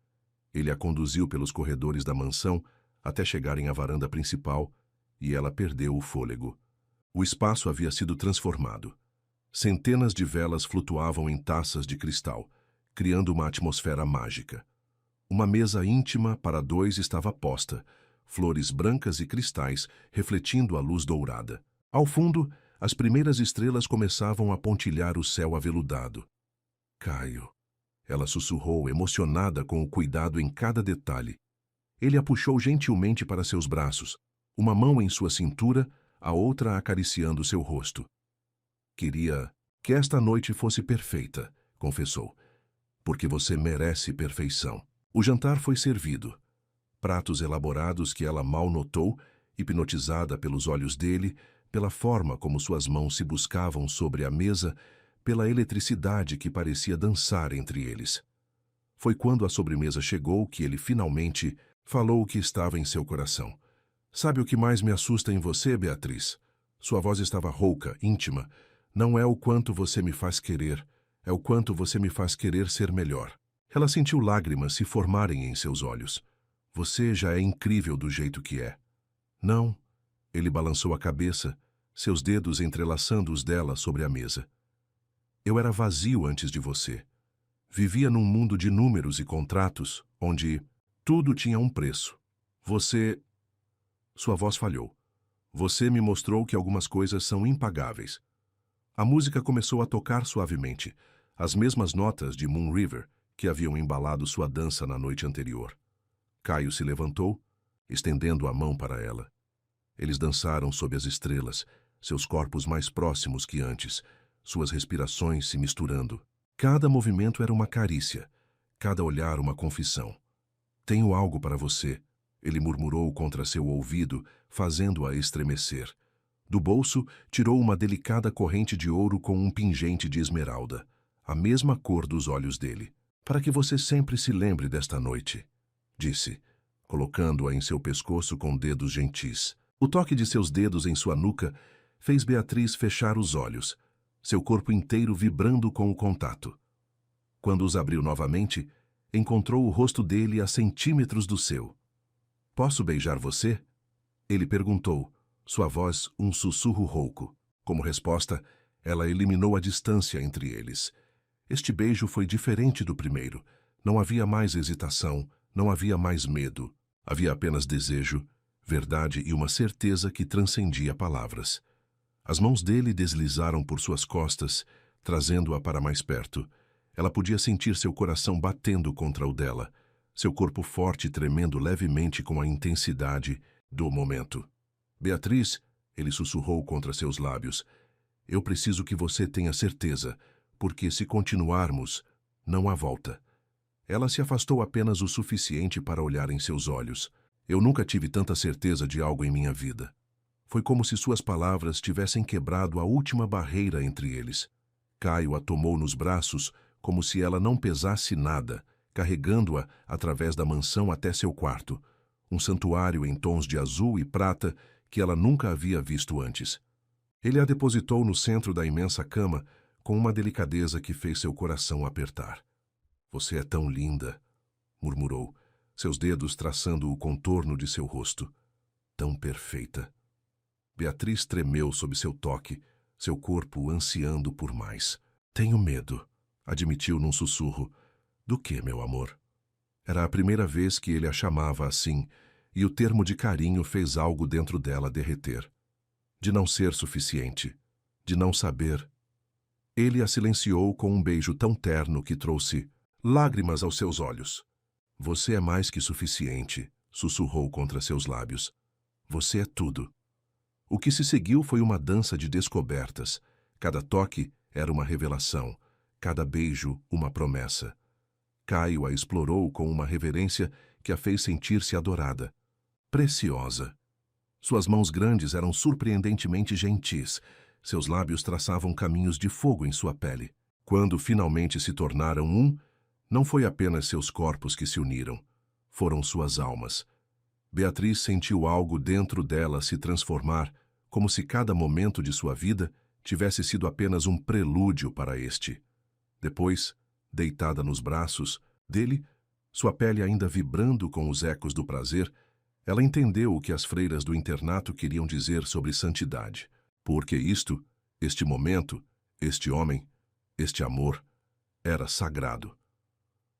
Ele a conduziu pelos corredores da mansão até chegarem à varanda principal e ela perdeu o fôlego. O espaço havia sido transformado. Centenas de velas flutuavam em taças de cristal, criando uma atmosfera mágica. Uma mesa íntima para dois estava posta, flores brancas e cristais refletindo a luz dourada. Ao fundo, as primeiras estrelas começavam a pontilhar o céu aveludado. Caio. Ela sussurrou, emocionada com o cuidado em cada detalhe. Ele a puxou gentilmente para seus braços, uma mão em sua cintura, a outra acariciando seu rosto. Queria que esta noite fosse perfeita, confessou, porque você merece perfeição. O jantar foi servido. Pratos elaborados que ela mal notou, hipnotizada pelos olhos dele, pela forma como suas mãos se buscavam sobre a mesa, pela eletricidade que parecia dançar entre eles. Foi quando a sobremesa chegou que ele finalmente falou o que estava em seu coração. Sabe o que mais me assusta em você, Beatriz? Sua voz estava rouca, íntima. Não é o quanto você me faz querer, é o quanto você me faz querer ser melhor. Ela sentiu lágrimas se formarem em seus olhos. Você já é incrível do jeito que é. Não. Ele balançou a cabeça, seus dedos entrelaçando os dela sobre a mesa. Eu era vazio antes de você. Vivia num mundo de números e contratos, onde tudo tinha um preço. Você... Sua voz falhou. Você me mostrou que algumas coisas são impagáveis. A música começou a tocar suavemente, as mesmas notas de Moon River que haviam embalado sua dança na noite anterior. Caio se levantou, estendendo a mão para ela. Eles dançaram sob as estrelas, seus corpos mais próximos que antes, suas respirações se misturando. Cada movimento era uma carícia, cada olhar uma confissão. Tenho algo para você, ele murmurou contra seu ouvido, fazendo-a estremecer. Do bolso, tirou uma delicada corrente de ouro com um pingente de esmeralda, a mesma cor dos olhos dele. Para que você sempre se lembre desta noite, disse, colocando-a em seu pescoço com dedos gentis. O toque de seus dedos em sua nuca fez Beatriz fechar os olhos, seu corpo inteiro vibrando com o contato. Quando os abriu novamente, encontrou o rosto dele a centímetros do seu. Posso beijar você? Ele perguntou, sua voz um sussurro rouco. Como resposta, ela eliminou a distância entre eles. Este beijo foi diferente do primeiro. Não havia mais hesitação, não havia mais medo. Havia apenas desejo, verdade e uma certeza que transcendia palavras. As mãos dele deslizaram por suas costas, trazendo-a para mais perto. Ela podia sentir seu coração batendo contra o dela, seu corpo forte tremendo levemente com a intensidade do momento. Beatriz, Ele sussurrou contra seus lábios. Eu preciso que você tenha certeza, porque se continuarmos, não há volta. Ela se afastou apenas o suficiente para olhar em seus olhos. Eu nunca tive tanta certeza de algo em minha vida. Foi como se suas palavras tivessem quebrado a última barreira entre eles. Caio a tomou nos braços como se ela não pesasse nada, carregando-a através da mansão até seu quarto, um santuário em tons de azul e prata que ela nunca havia visto antes. Ele a depositou no centro da imensa cama com uma delicadeza que fez seu coração apertar. Você é tão linda, murmurou, seus dedos traçando o contorno de seu rosto. Tão perfeita. Beatriz tremeu sob seu toque, seu corpo ansiando por mais. Tenho medo, admitiu num sussurro. Do que, meu amor? Era a primeira vez que ele a chamava assim, e o termo de carinho fez algo dentro dela derreter. De não ser suficiente, de não saber. Ele a silenciou com um beijo tão terno que trouxe lágrimas aos seus olhos. Você é mais que suficiente, sussurrou contra seus lábios. Você é tudo. O que se seguiu foi uma dança de descobertas. Cada toque era uma revelação, cada beijo uma promessa. Caio a explorou com uma reverência que a fez sentir-se adorada. Preciosa. Suas mãos grandes eram surpreendentemente gentis. Seus lábios traçavam caminhos de fogo em sua pele. Quando finalmente se tornaram um, não foi apenas seus corpos que se uniram. Foram suas almas. Beatriz sentiu algo dentro dela se transformar, como se cada momento de sua vida tivesse sido apenas um prelúdio para este. Depois, deitada nos braços dele, sua pele ainda vibrando com os ecos do prazer, ela entendeu o que as freiras do internato queriam dizer sobre santidade. Porque isto, este momento, este homem, este amor, era sagrado.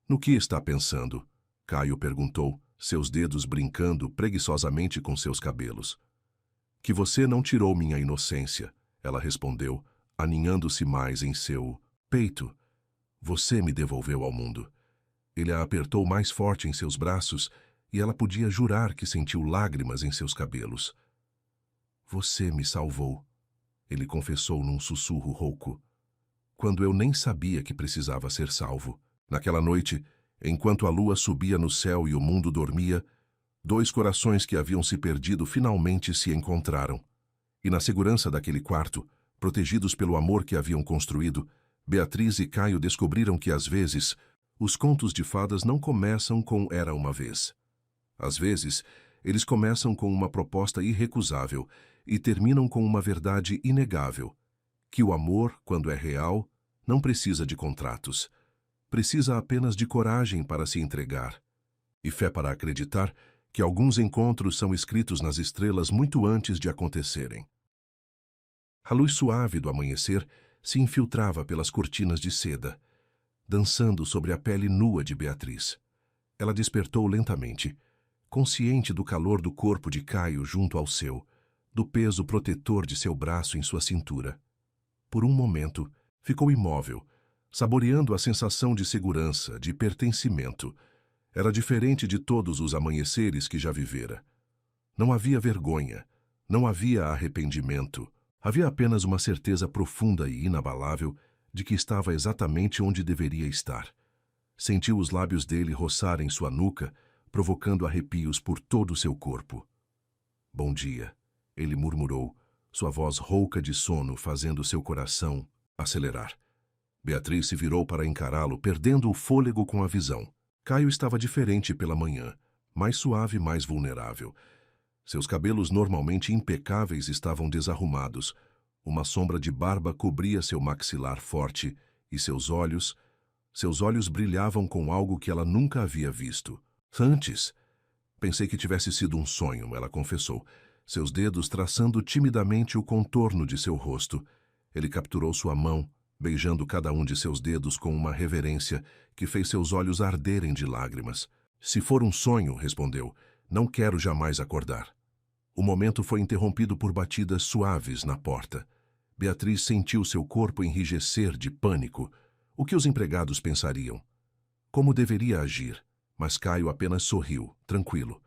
No que está pensando? Caio perguntou, seus dedos brincando preguiçosamente com seus cabelos. Que você não tirou minha inocência, ela respondeu, aninhando-se mais em seu peito. Você me devolveu ao mundo. Ele a apertou mais forte em seus braços e ela podia jurar que sentiu lágrimas em seus cabelos. Você me salvou, ele confessou num sussurro rouco, quando eu nem sabia que precisava ser salvo. Naquela noite, enquanto a lua subia no céu e o mundo dormia, dois corações que haviam se perdido finalmente se encontraram. E na segurança daquele quarto, protegidos pelo amor que haviam construído, Beatriz e Caio descobriram que, às vezes, os contos de fadas não começam com Era uma vez. Às vezes, eles começam com uma proposta irrecusável e terminam com uma verdade inegável, que o amor, quando é real, não precisa de contratos. Precisa apenas de coragem para se entregar, e fé para acreditar que alguns encontros são escritos nas estrelas muito antes de acontecerem. A luz suave do amanhecer se infiltrava pelas cortinas de seda, dançando sobre a pele nua de Beatriz. Ela despertou lentamente, consciente do calor do corpo de Caio junto ao seu, do peso protetor de seu braço em sua cintura. Por um momento, ficou imóvel, saboreando a sensação de segurança, de pertencimento. Era diferente de todos os amanheceres que já vivera. Não havia vergonha, não havia arrependimento. Havia apenas uma certeza profunda e inabalável de que estava exatamente onde deveria estar. Sentiu os lábios dele roçarem sua nuca, provocando arrepios por todo o seu corpo. Bom dia, ele murmurou, sua voz rouca de sono fazendo seu coração acelerar. Beatriz se virou para encará-lo, perdendo o fôlego com a visão. Caio estava diferente pela manhã, mais suave e mais vulnerável. Seus cabelos normalmente impecáveis estavam desarrumados. Uma sombra de barba cobria seu maxilar forte e seus olhos brilhavam com algo que ela nunca havia visto. Antes, pensei que tivesse sido um sonho, ela confessou, seus dedos traçando timidamente o contorno de seu rosto. Ele capturou sua mão, beijando cada um de seus dedos com uma reverência que fez seus olhos arderem de lágrimas. Se for um sonho, respondeu, não quero jamais acordar. O momento foi interrompido por batidas suaves na porta. Beatriz sentiu seu corpo enrijecer de pânico. O que os empregados pensariam? Como deveria agir? Mas Caio apenas sorriu, tranquilo.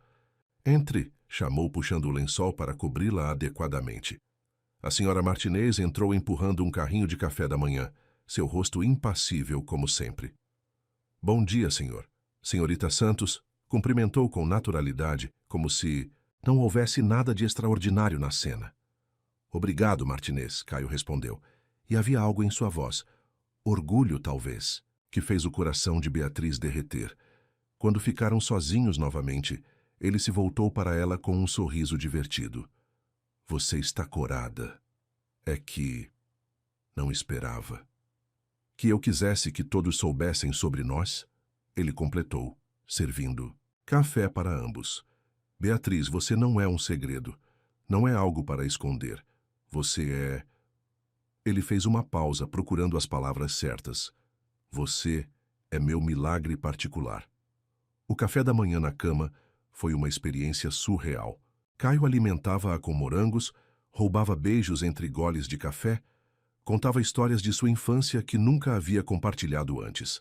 Entre, chamou puxando o lençol para cobri-la adequadamente. A senhora Martinez entrou empurrando um carrinho de café da manhã, seu rosto impassível como sempre. Bom dia, senhor. Senhorita Santos cumprimentou com naturalidade, como se não houvesse nada de extraordinário na cena. Obrigado, Martinez, Caio respondeu. E havia algo em sua voz, orgulho talvez, que fez o coração de Beatriz derreter. Quando ficaram sozinhos novamente, ele se voltou para ela com um sorriso divertido. Você está corada. É que não esperava. Que eu quisesse que todos soubessem sobre nós? Ele completou, servindo café para ambos. Beatriz, você não é um segredo. Não é algo para esconder. Você é... Ele fez uma pausa, procurando as palavras certas. Você é meu milagre particular. O café da manhã na cama foi uma experiência surreal. Caio alimentava-a com morangos, roubava beijos entre goles de café, contava histórias de sua infância que nunca havia compartilhado antes.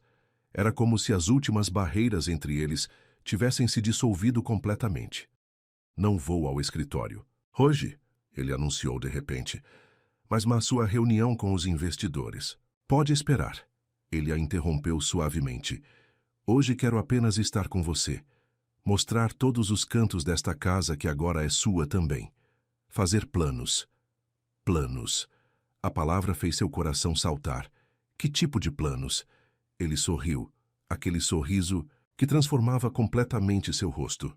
Era como se as últimas barreiras entre eles tivessem se dissolvido completamente. Não vou ao escritório. Hoje, ele anunciou de repente, mas sua reunião com os investidores. Pode esperar. Ele a interrompeu suavemente. Hoje quero apenas estar com você. Mostrar todos os cantos desta casa que agora é sua também. Fazer planos. Planos. A palavra fez seu coração saltar. Que tipo de planos? Ele sorriu. Aquele sorriso que transformava completamente seu rosto.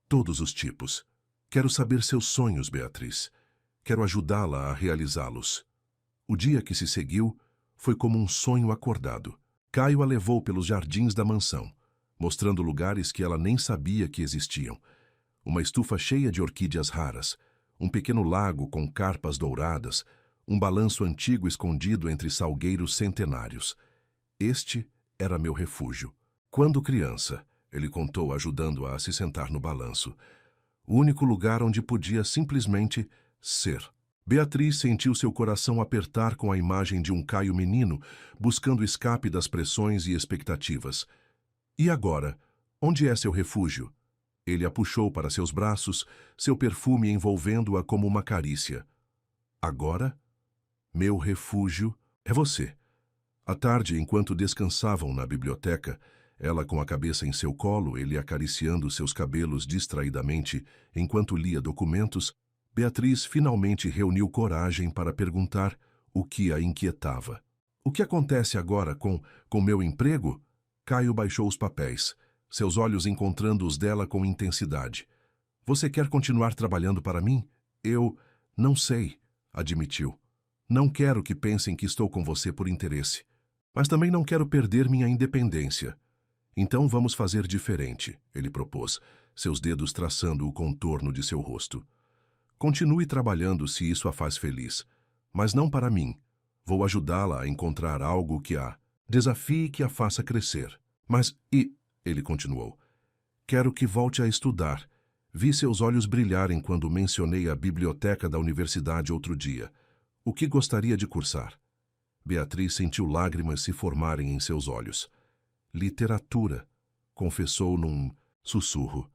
Todos os tipos. Quero saber seus sonhos, Beatriz. Quero ajudá-la a realizá-los. O dia que se seguiu foi como um sonho acordado. Caio a levou pelos jardins da mansão, mostrando lugares que ela nem sabia que existiam. Uma estufa cheia de orquídeas raras, um pequeno lago com carpas douradas, um balanço antigo escondido entre salgueiros centenários. Este era meu refúgio. Quando criança, ele contou ajudando-a a se sentar no balanço. O único lugar onde podia simplesmente ser. Beatriz sentiu seu coração apertar com a imagem de um Caio menino, buscando escape das pressões e expectativas. E agora? Onde é seu refúgio? Ele a puxou para seus braços, seu perfume envolvendo-a como uma carícia. Agora? Meu refúgio é você. À tarde, enquanto descansavam na biblioteca, ela com a cabeça em seu colo, ele acariciando seus cabelos distraidamente enquanto lia documentos, Beatriz finalmente reuniu coragem para perguntar o que a inquietava. O que acontece agora com meu emprego? Caio baixou os papéis, seus olhos encontrando os dela com intensidade. Você quer continuar trabalhando para mim? Eu não sei, admitiu. Não quero que pensem que estou com você por interesse, mas também não quero perder minha independência. Então vamos fazer diferente, ele propôs, seus dedos traçando o contorno de seu rosto. Continue trabalhando se isso a faz feliz, mas não para mim. Vou ajudá-la a encontrar algo que a desafie e que a faça crescer. Ele continuou, quero que volte a estudar. Vi seus olhos brilharem quando mencionei a biblioteca da universidade outro dia. O que gostaria de cursar? Beatriz sentiu lágrimas se formarem em seus olhos. Literatura, confessou num sussurro.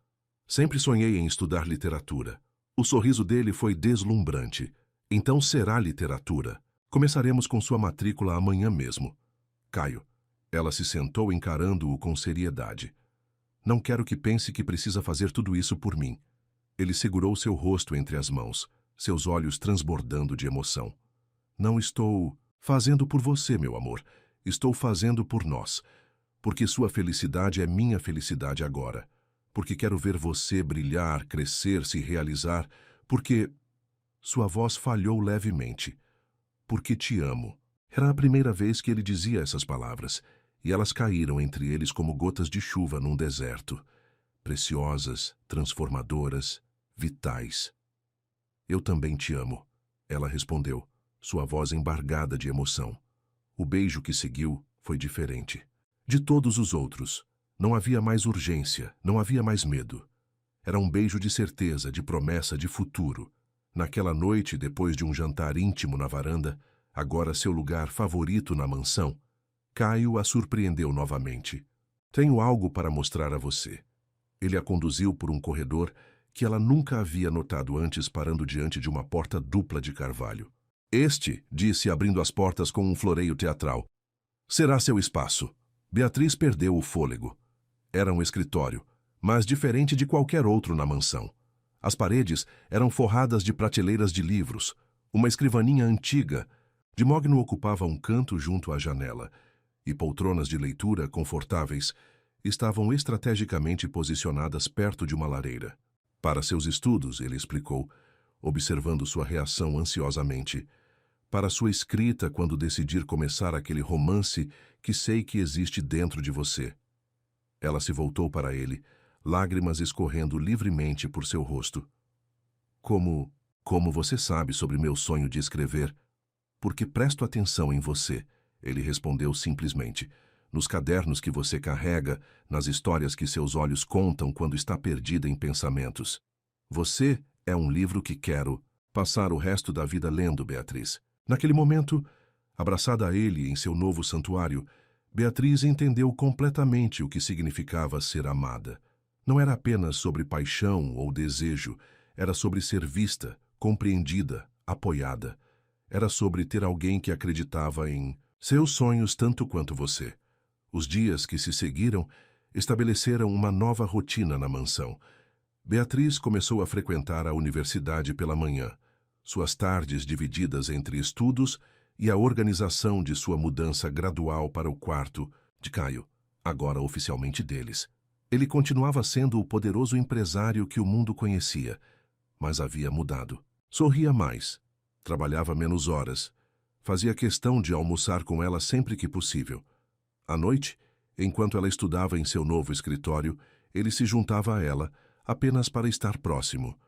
Sempre sonhei em estudar literatura. O sorriso dele foi deslumbrante. Então será literatura. Começaremos com sua matrícula amanhã mesmo. Caio. Ela se sentou encarando-o com seriedade. Não quero que pense que precisa fazer tudo isso por mim. Ele segurou seu rosto entre as mãos, seus olhos transbordando de emoção. Não estou fazendo por você, meu amor. Estou fazendo por nós. Porque sua felicidade é minha felicidade agora. Porque quero ver você brilhar, crescer, se realizar, porque... Sua voz falhou levemente. Porque te amo. Era a primeira vez que ele dizia essas palavras, e elas caíram entre eles como gotas de chuva num deserto. Preciosas, transformadoras, vitais. Eu também te amo, ela respondeu, sua voz embargada de emoção. O beijo que seguiu foi diferente. De todos os outros, não havia mais urgência, não havia mais medo. Era um beijo de certeza, de promessa, de futuro. Naquela noite, depois de um jantar íntimo na varanda, agora seu lugar favorito na mansão, Caio a surpreendeu novamente. Tenho algo para mostrar a você. Ele a conduziu por um corredor que ela nunca havia notado antes parando diante de uma porta dupla de carvalho. Este, disse abrindo as portas com um floreio teatral, será seu espaço. Beatriz perdeu o fôlego. Era um escritório, mas diferente de qualquer outro na mansão. As paredes eram forradas de prateleiras de livros. Uma escrivaninha antiga, de mogno, ocupava um canto junto à janela, e poltronas de leitura confortáveis estavam estrategicamente posicionadas perto de uma lareira. Para seus estudos, ele explicou, observando sua reação ansiosamente. Para sua escrita quando decidir começar aquele romance que sei que existe dentro de você. Ela se voltou para ele, lágrimas escorrendo livremente por seu rosto. Como você sabe sobre meu sonho de escrever? Porque presto atenção em você, ele respondeu simplesmente. Nos cadernos que você carrega, nas histórias que seus olhos contam quando está perdida em pensamentos. Você é um livro que quero passar o resto da vida lendo, Beatriz. Naquele momento, abraçada a ele em seu novo santuário, Beatriz entendeu completamente o que significava ser amada. Não era apenas sobre paixão ou desejo, era sobre ser vista, compreendida, apoiada. Era sobre ter alguém que acreditava em seus sonhos tanto quanto você. Os dias que se seguiram estabeleceram uma nova rotina na mansão. Beatriz começou a frequentar a universidade pela manhã, suas tardes divididas entre estudos e a organização de sua mudança gradual para o quarto de Caio, agora oficialmente deles. Ele continuava sendo o poderoso empresário que o mundo conhecia, mas havia mudado. Sorria mais, trabalhava menos horas, fazia questão de almoçar com ela sempre que possível. À noite, enquanto ela estudava em seu novo escritório, ele se juntava a ela apenas para estar próximo.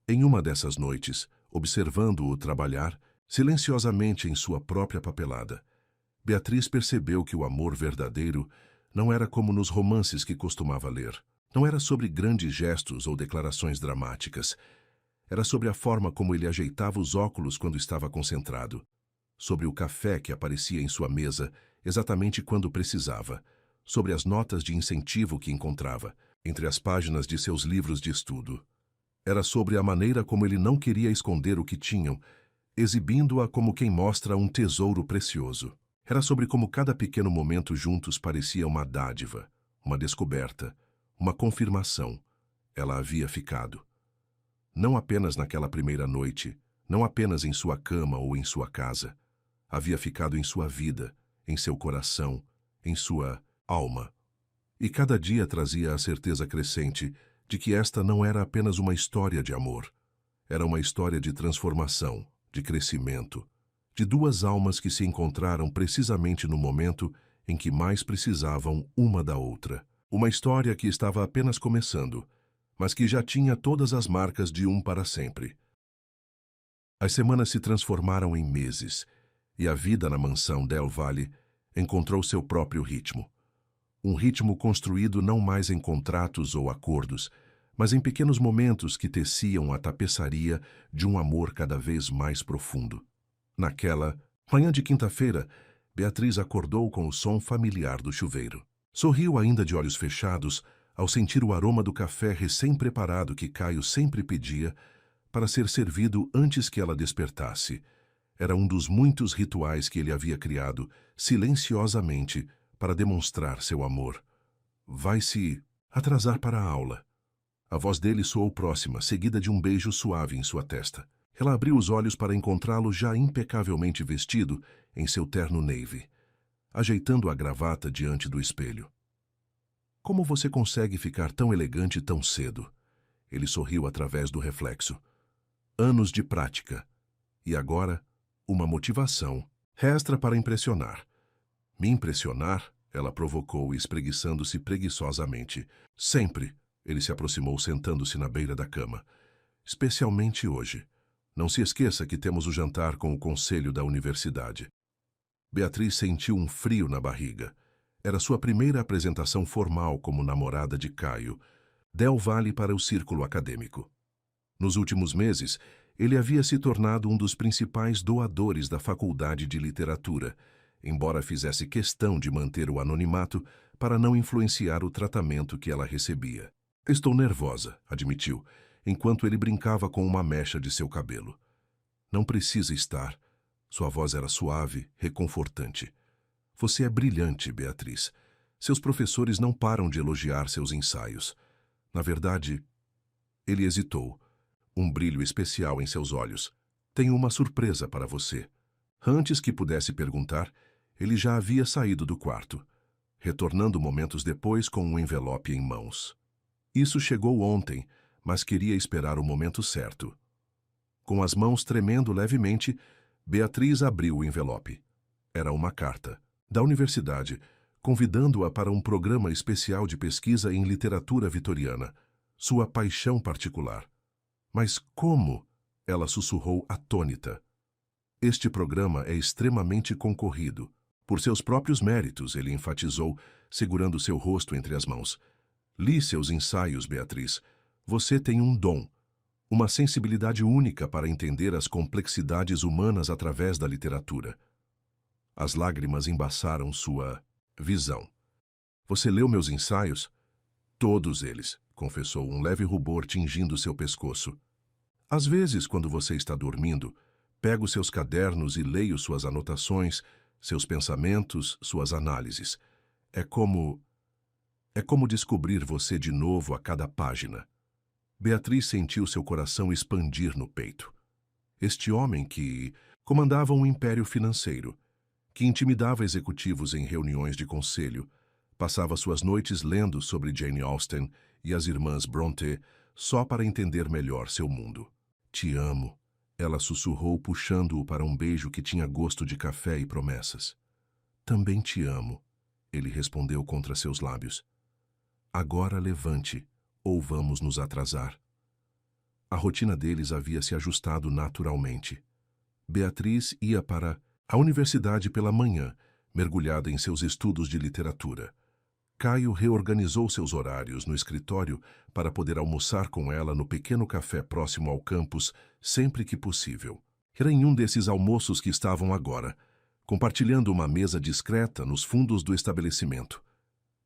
Em uma dessas noites, observando-o trabalhar, silenciosamente em sua própria papelada, Beatriz percebeu que o amor verdadeiro não era como nos romances que costumava ler. Não era sobre grandes gestos ou declarações dramáticas. Era sobre a forma como ele ajeitava os óculos quando estava concentrado, sobre o café que aparecia em sua mesa exatamente quando precisava, sobre as notas de incentivo que encontrava entre as páginas de seus livros de estudo. Era sobre a maneira como ele não queria esconder o que tinham, exibindo-a como quem mostra um tesouro precioso. Era sobre como cada pequeno momento juntos parecia uma dádiva, uma descoberta, uma confirmação. Ela havia ficado. Não apenas naquela primeira noite, não apenas em sua cama ou em sua casa. Havia ficado em sua vida, em seu coração, em sua alma. E cada dia trazia a certeza crescente de que esta não era apenas uma história de amor. Era uma história de transformação, de crescimento, de duas almas que se encontraram precisamente no momento em que mais precisavam uma da outra. Uma história que estava apenas começando, mas que já tinha todas as marcas de um para sempre. As semanas se transformaram em meses, e a vida na mansão Del Valle encontrou seu próprio ritmo. Um ritmo construído não mais em contratos ou acordos, mas em pequenos momentos que teciam a tapeçaria de um amor cada vez mais profundo. Naquela manhã de quinta-feira, Beatriz acordou com o som familiar do chuveiro. Sorriu ainda de olhos fechados ao sentir o aroma do café recém-preparado que Caio sempre pedia para ser servido antes que ela despertasse. Era um dos muitos rituais que ele havia criado, silenciosamente, para demonstrar seu amor. Vai se atrasar para a aula. A voz dele soou próxima, seguida de um beijo suave em sua testa. Ela abriu os olhos para encontrá-lo já impecavelmente vestido em seu terno navy, ajeitando a gravata diante do espelho. Como você consegue ficar tão elegante tão cedo? Ele sorriu através do reflexo. Anos de prática. E agora, uma motivação extra para impressionar. Me impressionar? Ela provocou, espreguiçando-se preguiçosamente. Sempre. Ele se aproximou, sentando-se na beira da cama. Especialmente hoje. Não se esqueça que temos o jantar com o conselho da universidade. Beatriz sentiu um frio na barriga. Era sua primeira apresentação formal como namorada de Caio. Del Valle para o círculo acadêmico. Nos últimos meses, ele havia se tornado um dos principais doadores da Faculdade de Literatura, embora fizesse questão de manter o anonimato para não influenciar o tratamento que ela recebia. Estou nervosa, admitiu. enquanto ele brincava com uma mecha de seu cabelo. Não precisa estar. Sua voz era suave, reconfortante. Você é brilhante, Beatriz. Seus professores não param de elogiar seus ensaios. Na verdade, ele hesitou. Um brilho especial em seus olhos. Tenho uma surpresa para você. Antes que pudesse perguntar, ele já havia saído do quarto, retornando momentos depois com um envelope em mãos. Isso chegou ontem, mas queria esperar o momento certo. Com as mãos tremendo levemente, Beatriz abriu o envelope. Era uma carta, da universidade, convidando-a para um programa especial de pesquisa em literatura vitoriana, sua paixão particular. Mas como? Ela sussurrou atônita. Este programa é extremamente concorrido. Por seus próprios méritos, ele enfatizou, segurando seu rosto entre as mãos. Li seus ensaios, Beatriz. Você tem um dom, uma sensibilidade única para entender as complexidades humanas através da literatura. As lágrimas embaçaram sua visão. Você leu meus ensaios? Todos eles, confessou, um leve rubor tingindo seu pescoço. Às vezes, quando você está dormindo, pego seus cadernos e leio suas anotações, seus pensamentos, suas análises. É como descobrir você de novo a cada página. Beatriz sentiu seu coração expandir no peito. Este homem que comandava um império financeiro, que intimidava executivos em reuniões de conselho, passava suas noites lendo sobre Jane Austen e as irmãs Brontë só para entender melhor seu mundo. Te amo, ela sussurrou, puxando-o para um beijo que tinha gosto de café e promessas. Também te amo, ele respondeu contra seus lábios. Agora levante, ou vamos nos atrasar. A rotina deles havia se ajustado naturalmente. Beatriz ia para a universidade pela manhã, mergulhada em seus estudos de literatura. Caio reorganizou seus horários no escritório para poder almoçar com ela no pequeno café próximo ao campus sempre que possível. Era em um desses almoços que estavam agora, compartilhando uma mesa discreta nos fundos do estabelecimento.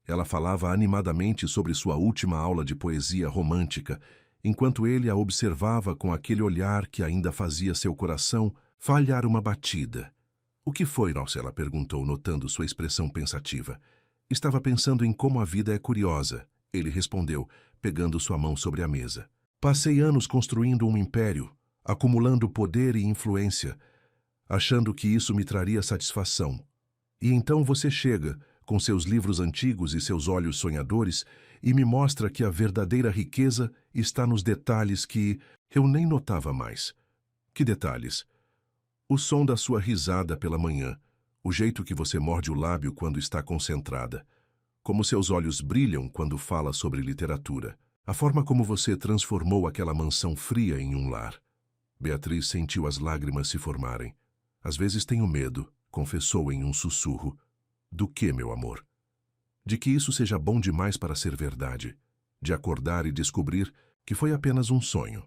Ela falava animadamente sobre sua última aula de poesia romântica, enquanto ele a observava com aquele olhar que ainda fazia seu coração falhar uma batida. O que foi, Ross? Ela perguntou, notando sua expressão pensativa. Estava pensando em como a vida é curiosa, ele respondeu, pegando sua mão sobre a mesa. Passei anos construindo um império, acumulando poder e influência, achando que isso me traria satisfação. E então você chega, com seus livros antigos e seus olhos sonhadores, e me mostra que a verdadeira riqueza está nos detalhes que eu nem notava mais. Que detalhes? O som da sua risada pela manhã, o jeito que você morde o lábio quando está concentrada, como seus olhos brilham quando fala sobre literatura, a forma como você transformou aquela mansão fria em um lar. Beatriz sentiu as lágrimas se formarem. Às vezes tenho medo, confessou em um sussurro. Do que, meu amor? De que isso seja bom demais para ser verdade, de acordar e descobrir que foi apenas um sonho.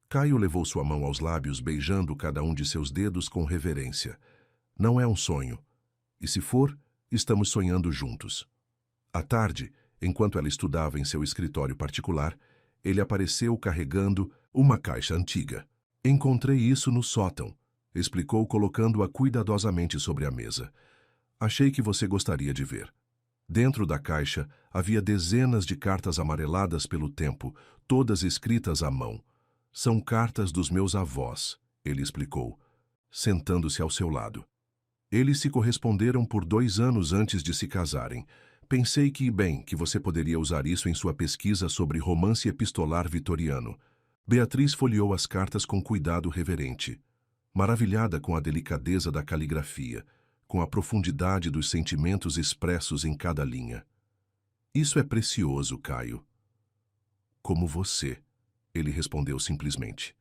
Caio levou sua mão aos lábios, beijando cada um de seus dedos com reverência. Não é um sonho. E se for, estamos sonhando juntos. À tarde, enquanto ela estudava em seu escritório particular, ele apareceu carregando uma caixa antiga. Encontrei isso no sótão, explicou, colocando-a cuidadosamente sobre a mesa. Achei que você gostaria de ver. Dentro da caixa havia dezenas de cartas amareladas pelo tempo, todas escritas à mão. São cartas dos meus avós, ele explicou, sentando-se ao seu lado. Eles se corresponderam por 2 anos antes de se casarem. Pensei que você poderia usar isso em sua pesquisa sobre romance epistolar vitoriano. Beatriz folheou as cartas com cuidado reverente, maravilhada com a delicadeza da caligrafia, com a profundidade dos sentimentos expressos em cada linha. Isso é precioso, Caio. Como você, ele respondeu simplesmente.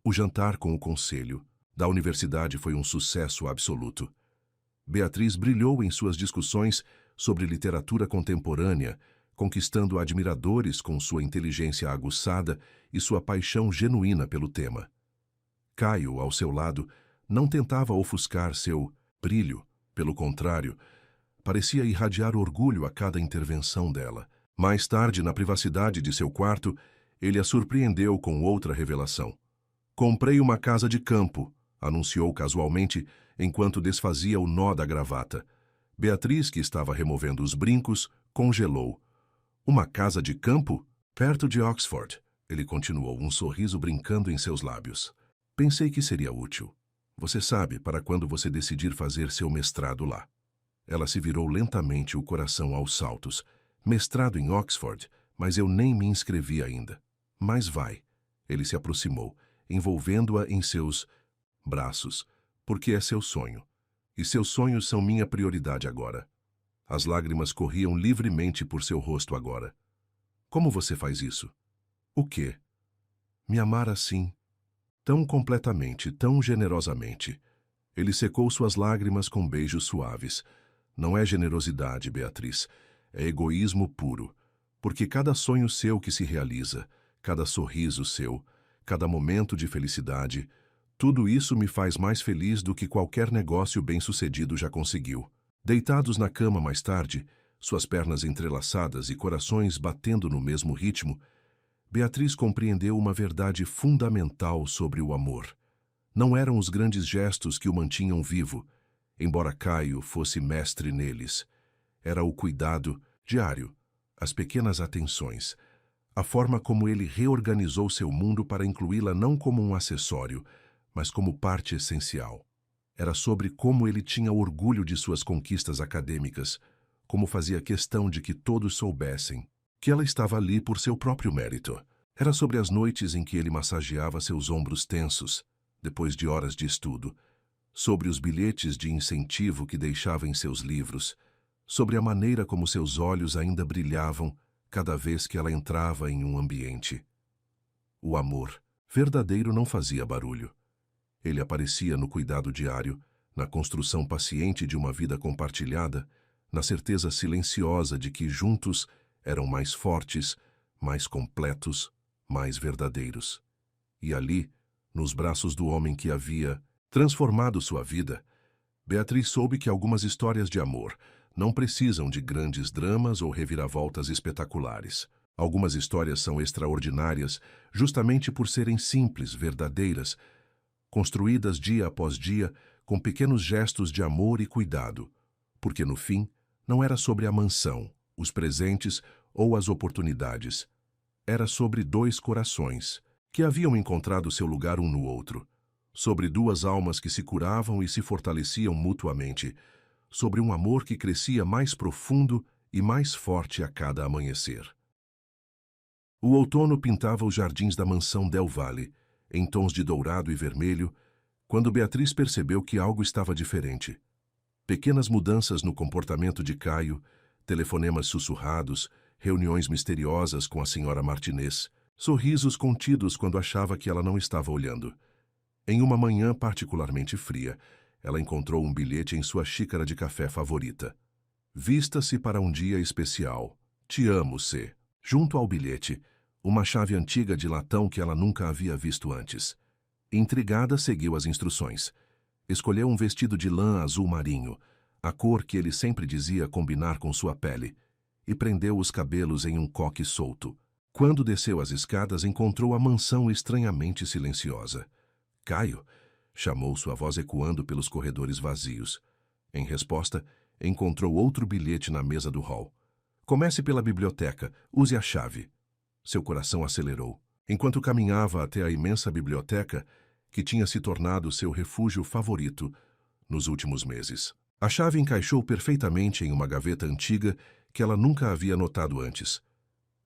O jantar com o conselho da universidade foi um sucesso absoluto. Beatriz brilhou em suas discussões sobre literatura contemporânea, conquistando admiradores com sua inteligência aguçada e sua paixão genuína pelo tema. Caio, ao seu lado, não tentava ofuscar seu brilho, pelo contrário, parecia irradiar orgulho a cada intervenção dela. Mais tarde, na privacidade de seu quarto, ele a surpreendeu com outra revelação. Comprei uma casa de campo, anunciou casualmente, enquanto desfazia o nó da gravata. Beatriz, que estava removendo os brincos, congelou. Uma casa de campo? Perto de Oxford, ele continuou, um sorriso brincando em seus lábios. Pensei que seria útil. Você sabe, para quando você decidir fazer seu mestrado lá. Ela se virou lentamente, o coração aos saltos. Mestrado em Oxford, mas eu nem me inscrevi ainda. Mas vai. Ele se aproximou, envolvendo-a em seus braços, porque é seu sonho. E seus sonhos são minha prioridade agora. As lágrimas corriam livremente por seu rosto agora. Como você faz isso? O quê? Me amar assim. Tão completamente, tão generosamente. Ele secou suas lágrimas com beijos suaves. Não é generosidade, Beatriz. É egoísmo puro. Porque cada sonho seu que se realiza, cada sorriso seu, cada momento de felicidade, tudo isso me faz mais feliz do que qualquer negócio bem-sucedido já conseguiu. Deitados na cama mais tarde, suas pernas entrelaçadas e corações batendo no mesmo ritmo, Beatriz compreendeu uma verdade fundamental sobre o amor. Não eram os grandes gestos que o mantinham vivo, embora Caio fosse mestre neles. Era o cuidado diário, as pequenas atenções, a forma como ele reorganizou seu mundo para incluí-la não como um acessório, mas como parte essencial. Era sobre como ele tinha orgulho de suas conquistas acadêmicas, como fazia questão de que todos soubessem que ela estava ali por seu próprio mérito. Era sobre as noites em que ele massageava seus ombros tensos, depois de horas de estudo, sobre os bilhetes de incentivo que deixava em seus livros, sobre a maneira como seus olhos ainda brilhavam cada vez que ela entrava em um ambiente. O amor verdadeiro não fazia barulho. Ele aparecia no cuidado diário, na construção paciente de uma vida compartilhada, na certeza silenciosa de que juntos eram mais fortes, mais completos, mais verdadeiros. E ali, nos braços do homem que havia transformado sua vida, Beatriz soube que algumas histórias de amor não precisam de grandes dramas ou reviravoltas espetaculares. Algumas histórias são extraordinárias justamente por serem simples, verdadeiras, construídas dia após dia com pequenos gestos de amor e cuidado, porque no fim não era sobre a mansão, os presentes ou as oportunidades. Era sobre dois corações que haviam encontrado seu lugar um no outro, sobre duas almas que se curavam e se fortaleciam mutuamente, sobre um amor que crescia mais profundo e mais forte a cada amanhecer. O outono pintava os jardins da mansão Del Valle, em tons de dourado e vermelho, quando Beatriz percebeu que algo estava diferente. Pequenas mudanças no comportamento de Caio, telefonemas sussurrados, reuniões misteriosas com a senhora Martinez, sorrisos contidos quando achava que ela não estava olhando. Em uma manhã particularmente fria, ela encontrou um bilhete em sua xícara de café favorita. Vista-se para um dia especial. Te amo, C. Junto ao bilhete, uma chave antiga de latão que ela nunca havia visto antes. Intrigada, seguiu as instruções. Escolheu um vestido de lã azul marinho, a cor que ele sempre dizia combinar com sua pele, e prendeu os cabelos em um coque solto. Quando desceu as escadas, encontrou a mansão estranhamente silenciosa. Caio, chamou sua voz ecoando pelos corredores vazios. Em resposta, encontrou outro bilhete na mesa do hall. Comece pela biblioteca, use a chave. Seu coração acelerou. Enquanto caminhava até a imensa biblioteca, que tinha se tornado seu refúgio favorito nos últimos meses. A chave encaixou perfeitamente em uma gaveta antiga que ela nunca havia notado antes.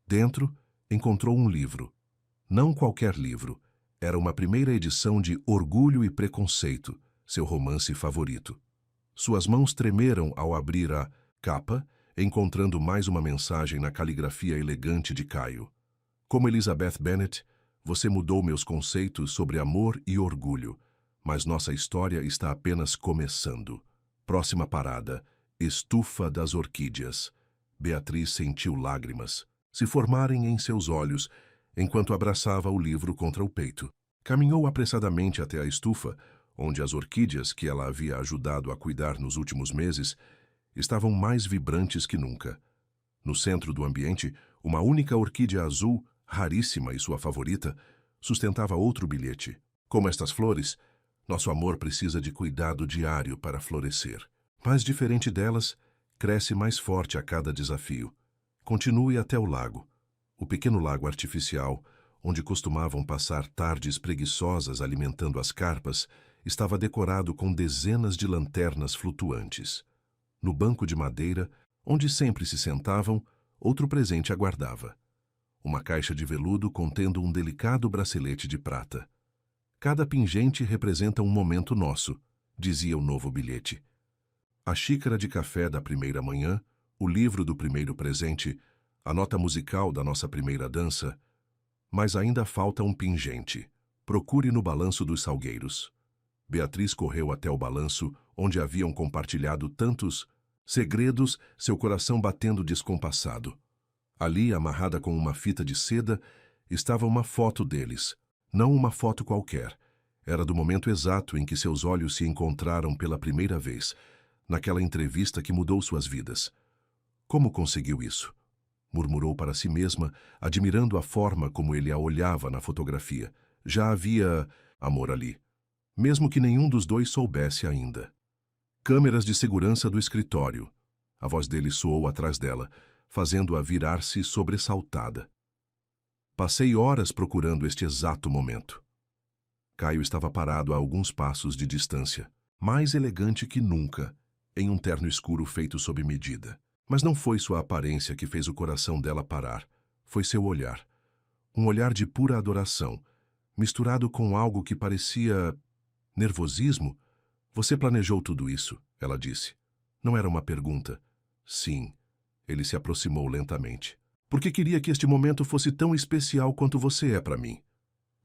Dentro, encontrou um livro. Não qualquer livro. Era uma primeira edição de Orgulho e Preconceito, seu romance favorito. Suas mãos tremeram ao abrir a capa, encontrando mais uma mensagem na caligrafia elegante de Caio. Como Elizabeth Bennet, você mudou meus conceitos sobre amor e orgulho, mas nossa história está apenas começando. Próxima parada, Estufa das Orquídeas. Beatriz sentiu lágrimas se formarem em seus olhos enquanto abraçava o livro contra o peito. Caminhou apressadamente até a estufa, onde as orquídeas que ela havia ajudado a cuidar nos últimos meses estavam mais vibrantes que nunca. No centro do ambiente, uma única orquídea azul raríssima e sua favorita, sustentava outro bilhete. Como estas flores, nosso amor precisa de cuidado diário para florescer. Mas, diferente delas, cresce mais forte a cada desafio. Continue até o lago. O pequeno lago artificial, onde costumavam passar tardes preguiçosas alimentando as carpas, estava decorado com dezenas de lanternas flutuantes. No banco de madeira, onde sempre se sentavam, outro presente aguardava. Uma caixa de veludo contendo um delicado bracelete de prata. Cada pingente representa um momento nosso, dizia o novo bilhete. A xícara de café da primeira manhã, o livro do primeiro presente, a nota musical da nossa primeira dança. Mas ainda falta um pingente. Procure no balanço dos salgueiros. Beatriz correu até o balanço, onde haviam compartilhado tantos segredos, seu coração batendo descompassado. Ali, amarrada com uma fita de seda, estava uma foto deles. Não uma foto qualquer. Era do momento exato em que seus olhos se encontraram pela primeira vez, naquela entrevista que mudou suas vidas. Como conseguiu isso? Murmurou para si mesma, admirando a forma como ele a olhava na fotografia. Já havia amor ali, mesmo que nenhum dos dois soubesse ainda. Câmeras de segurança do escritório. A voz dele soou atrás dela, fazendo-a virar-se sobressaltada. Passei horas procurando este exato momento. Caio estava parado a alguns passos de distância, mais elegante que nunca, em um terno escuro feito sob medida. Mas não foi sua aparência que fez o coração dela parar, foi seu olhar. Um olhar de pura adoração, misturado com algo que parecia nervosismo. Você planejou tudo isso, ela disse. Não era uma pergunta. Sim. Ele se aproximou lentamente. Porque queria que este momento fosse tão especial quanto você é para mim.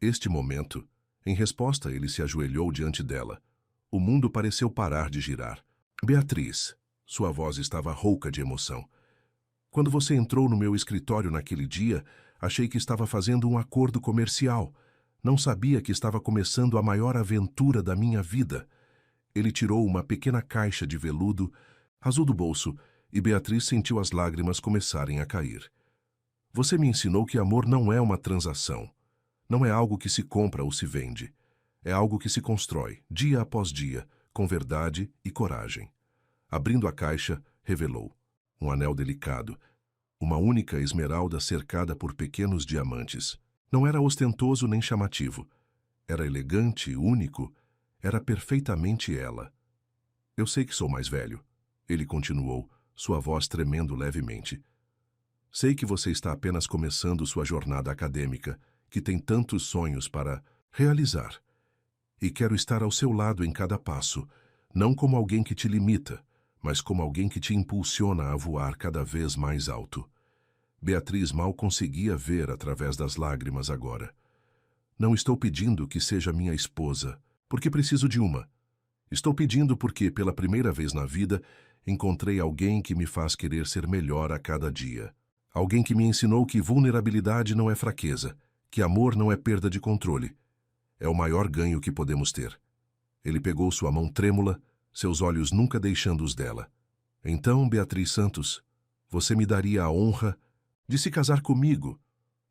Este momento. Em resposta, ele se ajoelhou diante dela. O mundo pareceu parar de girar. Beatriz. Sua voz estava rouca de emoção. Quando você entrou no meu escritório naquele dia, achei que estava fazendo um acordo comercial. Não sabia que estava começando a maior aventura da minha vida. Ele tirou uma pequena caixa de veludo, azul do bolso, e Beatriz sentiu as lágrimas começarem a cair. Você me ensinou que amor não é uma transação. Não é algo que se compra ou se vende. É algo que se constrói, dia após dia, com verdade e coragem. Abrindo a caixa, revelou um anel delicado, uma única esmeralda cercada por pequenos diamantes. Não era ostentoso nem chamativo. Era elegante, único. Era perfeitamente ela. Eu sei que sou mais velho, ele continuou, sua voz tremendo levemente. Sei que você está apenas começando sua jornada acadêmica, que tem tantos sonhos para realizar. E quero estar ao seu lado em cada passo, não como alguém que te limita, mas como alguém que te impulsiona a voar cada vez mais alto. Beatriz mal conseguia ver através das lágrimas agora. Não estou pedindo que seja minha esposa, porque preciso de uma. Estou pedindo porque, pela primeira vez na vida, encontrei alguém que me faz querer ser melhor a cada dia. Alguém que me ensinou que vulnerabilidade não é fraqueza, que amor não é perda de controle. É o maior ganho que podemos ter. Ele pegou sua mão trêmula, seus olhos nunca deixando os dela. Então, Beatriz Santos, você me daria a honra de se casar comigo,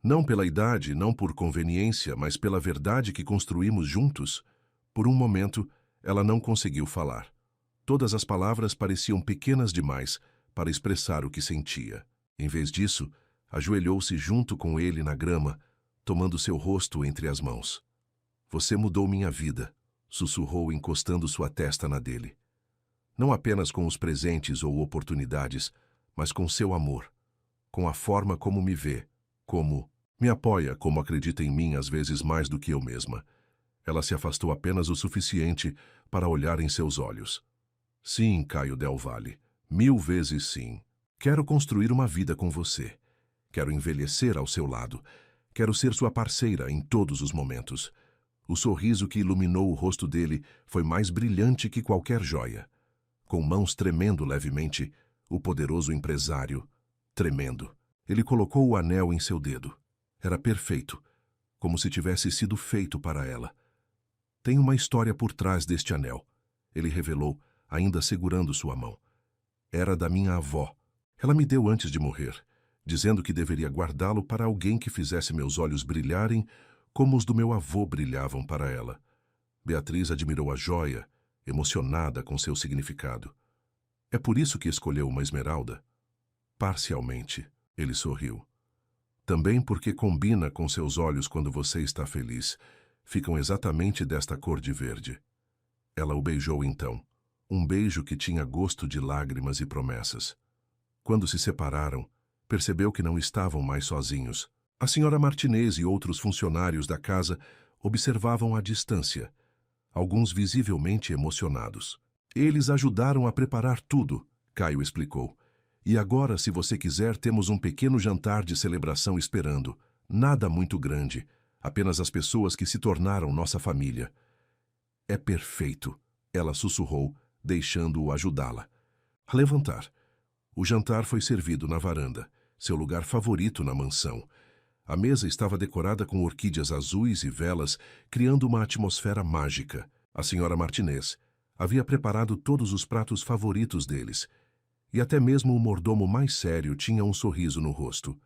não pela idade, não por conveniência, mas pela verdade que construímos juntos? Por um momento, ela não conseguiu falar. Todas as palavras pareciam pequenas demais para expressar o que sentia. Em vez disso, ajoelhou-se junto com ele na grama, tomando seu rosto entre as mãos. Você mudou minha vida, sussurrou encostando sua testa na dele. Não apenas com os presentes ou oportunidades, mas com seu amor, com a forma como me vê, como me apoia, como acredita em mim às vezes mais do que eu mesma. Ela se afastou apenas o suficiente para olhar em seus olhos. Sim, Caio Del Valle, 1000 vezes sim. Quero construir uma vida com você. Quero envelhecer ao seu lado. Quero ser sua parceira em todos os momentos. O sorriso que iluminou o rosto dele foi mais brilhante que qualquer joia. Com mãos tremendo levemente, o poderoso empresário, tremendo, ele colocou o anel em seu dedo. Era perfeito, como se tivesse sido feito para ela. Tem uma história por trás deste anel, ele revelou, ainda segurando sua mão. Era da minha avó. Ela me deu antes de morrer. dizendo que deveria guardá-lo para alguém que fizesse meus olhos brilharem como os do meu avô brilhavam para ela. Beatriz admirou a joia, emocionada com seu significado. É por isso que escolheu uma esmeralda? Parcialmente, ele sorriu. Também porque combina com seus olhos quando você está feliz. Ficam exatamente desta cor de verde. Ela o beijou então. Um beijo que tinha gosto de lágrimas e promessas. Quando se separaram, percebeu que não estavam mais sozinhos. A senhora Martinez e outros funcionários da casa observavam à distância, alguns visivelmente emocionados. Eles ajudaram a preparar tudo, Caio explicou. E agora, se você quiser, temos um pequeno jantar de celebração esperando. Nada muito grande, apenas as pessoas que se tornaram nossa família. É perfeito, ela sussurrou, deixando-o ajudá-la a levantar. O jantar foi servido na varanda, seu lugar favorito na mansão. A mesa estava decorada com orquídeas azuis e velas, criando uma atmosfera mágica. A senhora Martinez havia preparado todos os pratos favoritos deles, e até mesmo o mordomo mais sério tinha um sorriso no rosto.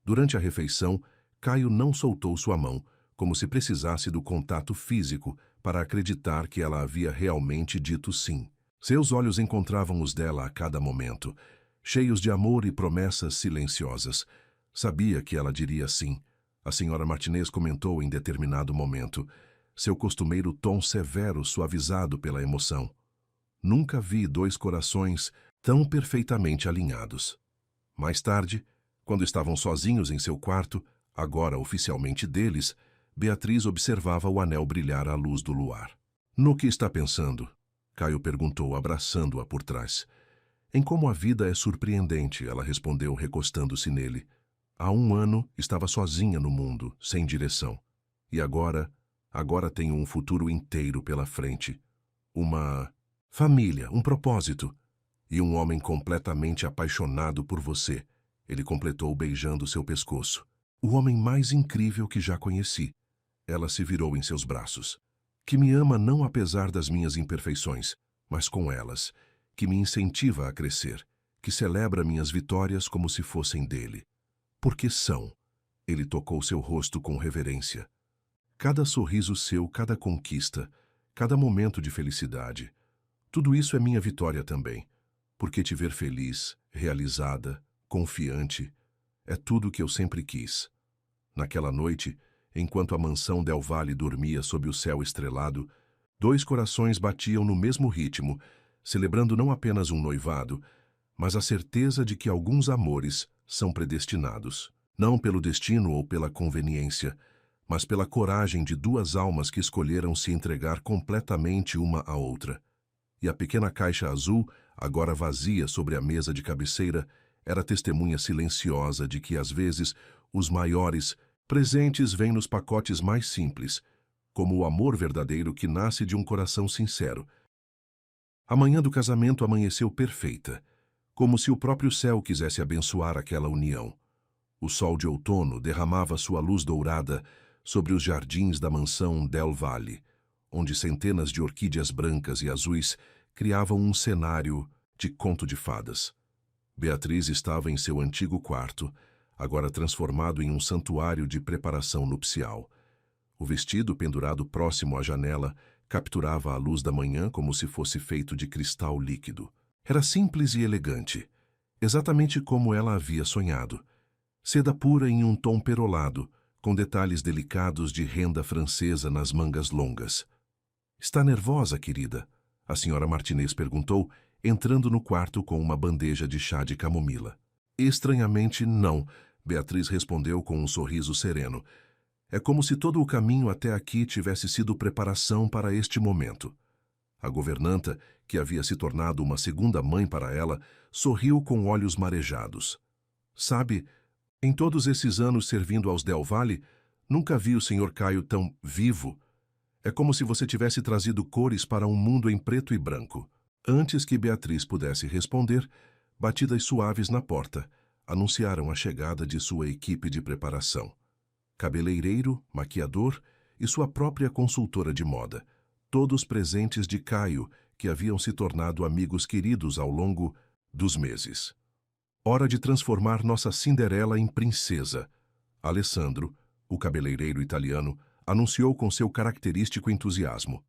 Durante a refeição, Caio não soltou sua mão, como se precisasse do contato físico para acreditar que ela havia realmente dito sim. Seus olhos encontravam os dela a cada momento, cheios de amor e promessas silenciosas. Sabia que ela diria sim. A senhora Martinez comentou em determinado momento, seu costumeiro tom severo suavizado pela emoção. Nunca vi dois corações tão perfeitamente alinhados. Mais tarde, quando estavam sozinhos em seu quarto, agora oficialmente deles, Beatriz observava o anel brilhar à luz do luar. No que está pensando? Caio perguntou, abraçando-a por trás. Em como a vida é surpreendente, ela respondeu, recostando-se nele. Há 1 ano estava sozinha no mundo, sem direção. E agora tenho um futuro inteiro pela frente. Uma família, um propósito. E um homem completamente apaixonado por você, ele completou beijando seu pescoço. O homem mais incrível que já conheci. Ela se virou em seus braços. Que me ama não apesar das minhas imperfeições, mas com elas. Que me incentiva a crescer. Que celebra minhas vitórias como se fossem dele. Porque são. Ele tocou seu rosto com reverência. Cada sorriso seu, cada conquista, cada momento de felicidade. Tudo isso é minha vitória também. Porque te ver feliz, realizada, confiante, é tudo o que eu sempre quis. Naquela noite, enquanto a mansão Del Valle dormia sob o céu estrelado, 2 corações batiam no mesmo ritmo, celebrando não apenas um noivado, mas a certeza de que alguns amores são predestinados, não pelo destino ou pela conveniência, mas pela coragem de 2 almas que escolheram se entregar completamente uma à outra. E a pequena caixa azul, agora vazia sobre a mesa de cabeceira, era testemunha silenciosa de que, às vezes, os maiores presentes vêm nos pacotes mais simples, como o amor verdadeiro que nasce de um coração sincero. A manhã do casamento amanheceu perfeita, como se o próprio céu quisesse abençoar aquela união. O sol de outono derramava sua luz dourada sobre os jardins da mansão Del Valle, onde centenas de orquídeas brancas e azuis criavam um cenário de conto de fadas. Beatriz estava em seu antigo quarto, agora transformado em um santuário de preparação nupcial. O vestido, pendurado próximo à janela, capturava a luz da manhã como se fosse feito de cristal líquido. Era simples e elegante, exatamente como ela havia sonhado. Seda pura em um tom perolado, com detalhes delicados de renda francesa nas mangas longas. Está nervosa, querida? A senhora Martinez perguntou, entrando no quarto com uma bandeja de chá de camomila. Estranhamente, não, Beatriz respondeu com um sorriso sereno. É como se todo o caminho até aqui tivesse sido preparação para este momento. A governanta, que havia se tornado uma segunda mãe para ela, sorriu com olhos marejados. Sabe, em todos esses anos servindo aos Del Valle, nunca vi o Sr. Caio tão vivo. É como se você tivesse trazido cores para um mundo em preto e branco. Antes que Beatriz pudesse responder, batidas suaves na porta anunciaram a chegada de sua equipe de preparação. Cabeleireiro, maquiador e sua própria consultora de moda, todos presentes de Caio, que haviam se tornado amigos queridos ao longo dos meses. Hora de transformar nossa Cinderela em princesa. Alessandro, o cabeleireiro italiano, anunciou com seu característico entusiasmo.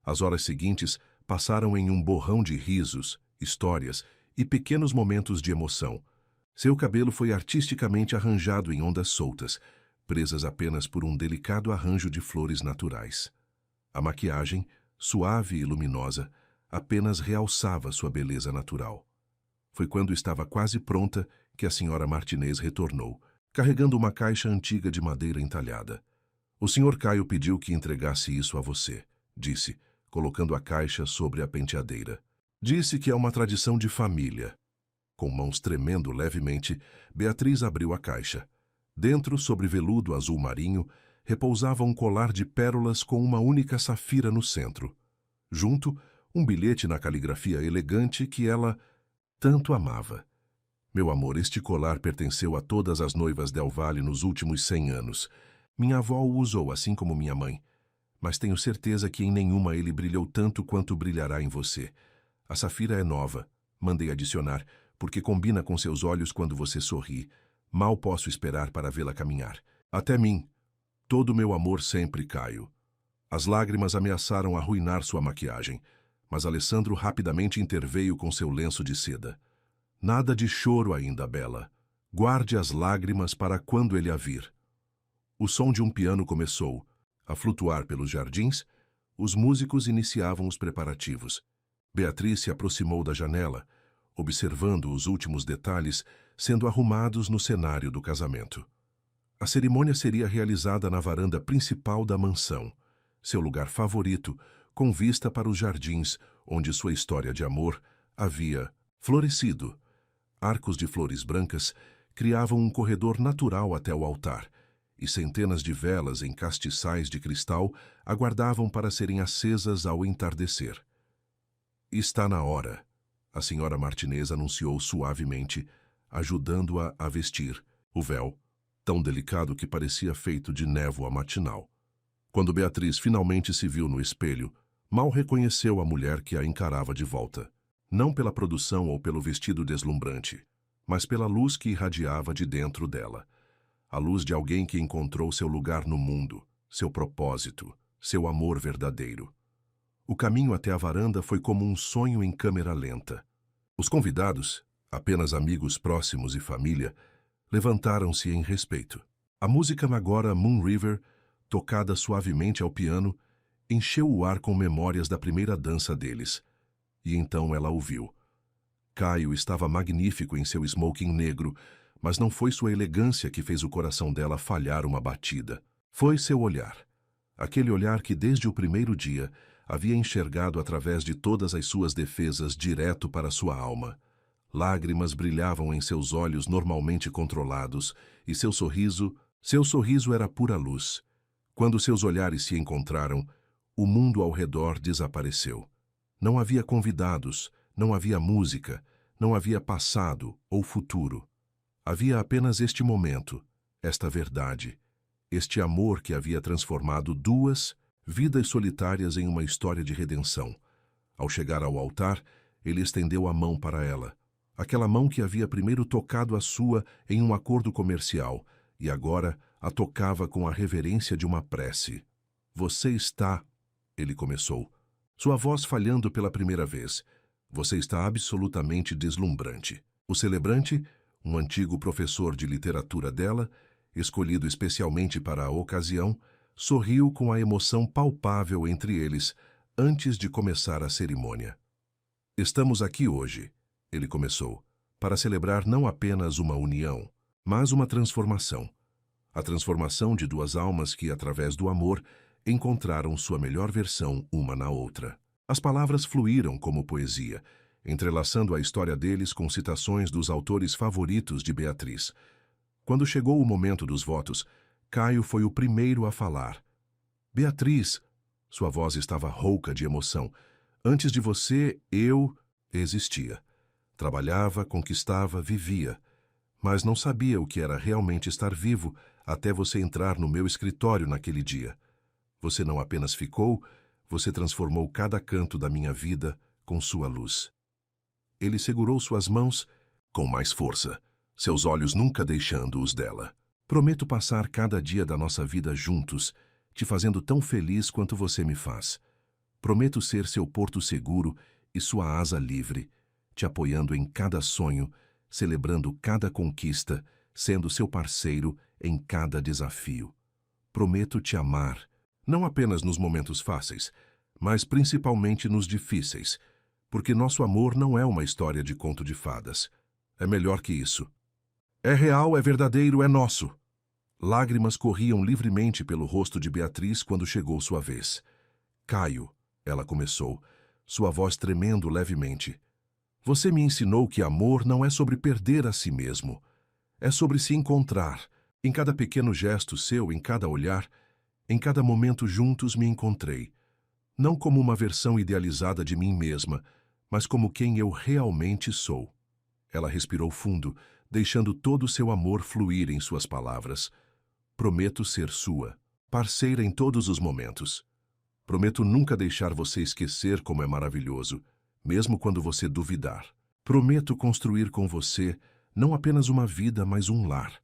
As horas seguintes passaram em um borrão de risos, histórias e pequenos momentos de emoção. Seu cabelo foi artisticamente arranjado em ondas soltas, presas apenas por um delicado arranjo de flores naturais. A maquiagem, suave e luminosa, apenas realçava sua beleza natural. Foi quando estava quase pronta que a senhora Martinez retornou, carregando uma caixa antiga de madeira entalhada. "O Sr. Caio pediu que entregasse isso a você", disse, colocando a caixa sobre a penteadeira. "Disse que é uma tradição de família." Com mãos tremendo levemente, Beatriz abriu a caixa. Dentro, sobre veludo azul marinho, repousava um colar de pérolas com uma única safira no centro. Junto, um bilhete na caligrafia elegante que ela tanto amava. "Meu amor, este colar pertenceu a todas as noivas Del Valle nos últimos 100 anos. Minha avó o usou, assim como minha mãe. Mas tenho certeza que em nenhuma ele brilhou tanto quanto brilhará em você. A safira é nova. Mandei adicionar, porque combina com seus olhos quando você sorri. Mal posso esperar para vê-la caminhar. Até mim. Todo meu amor sempre, Caio." As lágrimas ameaçaram arruinar sua maquiagem, mas Alessandro rapidamente interveio com seu lenço de seda. "Nada de choro ainda, Bela. Guarde as lágrimas para quando ele a vir." O som de um piano começou a flutuar pelos jardins. Os músicos iniciavam os preparativos. Beatriz se aproximou da janela, observando os últimos detalhes sendo arrumados no cenário do casamento. A cerimônia seria realizada na varanda principal da mansão, seu lugar favorito, com vista para os jardins, onde sua história de amor havia florescido. Arcos de flores brancas criavam um corredor natural até o altar, e centenas de velas em castiçais de cristal aguardavam para serem acesas ao entardecer. "Está na hora", a senhora Martinez anunciou suavemente, ajudando-a a vestir o véu, tão delicado que parecia feito de névoa matinal. Quando Beatriz finalmente se viu no espelho, mal reconheceu a mulher que a encarava de volta, não pela produção ou pelo vestido deslumbrante, mas pela luz que irradiava de dentro dela. A luz de alguém que encontrou seu lugar no mundo, seu propósito, seu amor verdadeiro. O caminho até a varanda foi como um sonho em câmera lenta. Os convidados, apenas amigos próximos e família, levantaram-se em respeito. A música magora Moon River, tocada suavemente ao piano, encheu o ar com memórias da primeira dança deles. E então ela ouviu. Caio estava magnífico em seu smoking negro, mas não foi sua elegância que fez o coração dela falhar uma batida. Foi seu olhar. Aquele olhar que desde o primeiro dia havia enxergado através de todas as suas defesas direto para sua alma. Lágrimas brilhavam em seus olhos normalmente controlados, e seu sorriso era pura luz. Quando seus olhares se encontraram, o mundo ao redor desapareceu. Não havia convidados, não havia música, não havia passado ou futuro. Havia apenas este momento, esta verdade, este amor que havia transformado duas vidas solitárias em uma história de redenção. Ao chegar ao altar, ele estendeu a mão para ela, aquela mão que havia primeiro tocado a sua em um acordo comercial e agora a tocava com a reverência de uma prece. "Você está..." ele começou, sua voz falhando pela primeira vez. "Você está absolutamente deslumbrante." O celebrante, um antigo professor de literatura dela, escolhido especialmente para a ocasião, sorriu com a emoção palpável entre eles antes de começar a cerimônia. "Estamos aqui hoje", ele começou, "para celebrar não apenas uma união, mas uma transformação. A transformação de duas almas que, através do amor, encontraram sua melhor versão uma na outra." As palavras fluíram como poesia, entrelaçando a história deles com citações dos autores favoritos de Beatriz. Quando chegou o momento dos votos, Caio foi o primeiro a falar. "Beatriz", sua voz estava rouca de emoção, "antes de você, eu existia. Trabalhava, conquistava, vivia. Mas não sabia o que era realmente estar vivo até você entrar no meu escritório naquele dia. Você não apenas ficou, você transformou cada canto da minha vida com sua luz." Ele segurou suas mãos com mais força, seus olhos nunca deixando os dela. Prometo passar cada dia da nossa vida juntos, te fazendo tão feliz quanto você me faz. Prometo ser seu porto seguro e sua asa livre, te apoiando em cada sonho, celebrando cada conquista, sendo seu parceiro em cada desafio. Prometo te amar, não apenas nos momentos fáceis, mas principalmente nos difíceis, porque nosso amor não é uma história de conto de fadas. É melhor que isso. É real, é verdadeiro, é nosso. Lágrimas corriam livremente pelo rosto de Beatriz quando chegou sua vez. Caio, ela começou, sua voz tremendo levemente. Você me ensinou que amor não é sobre perder a si mesmo. É sobre se encontrar. Em cada pequeno gesto seu, em cada olhar, em cada momento juntos me encontrei. Não como uma versão idealizada de mim mesma, mas como quem eu realmente sou. Ela respirou fundo, deixando todo o seu amor fluir em suas palavras. Prometo ser sua, parceira em todos os momentos. Prometo nunca deixar você esquecer como é maravilhoso, mesmo quando você duvidar. Prometo construir com você não apenas uma vida, mas um lar.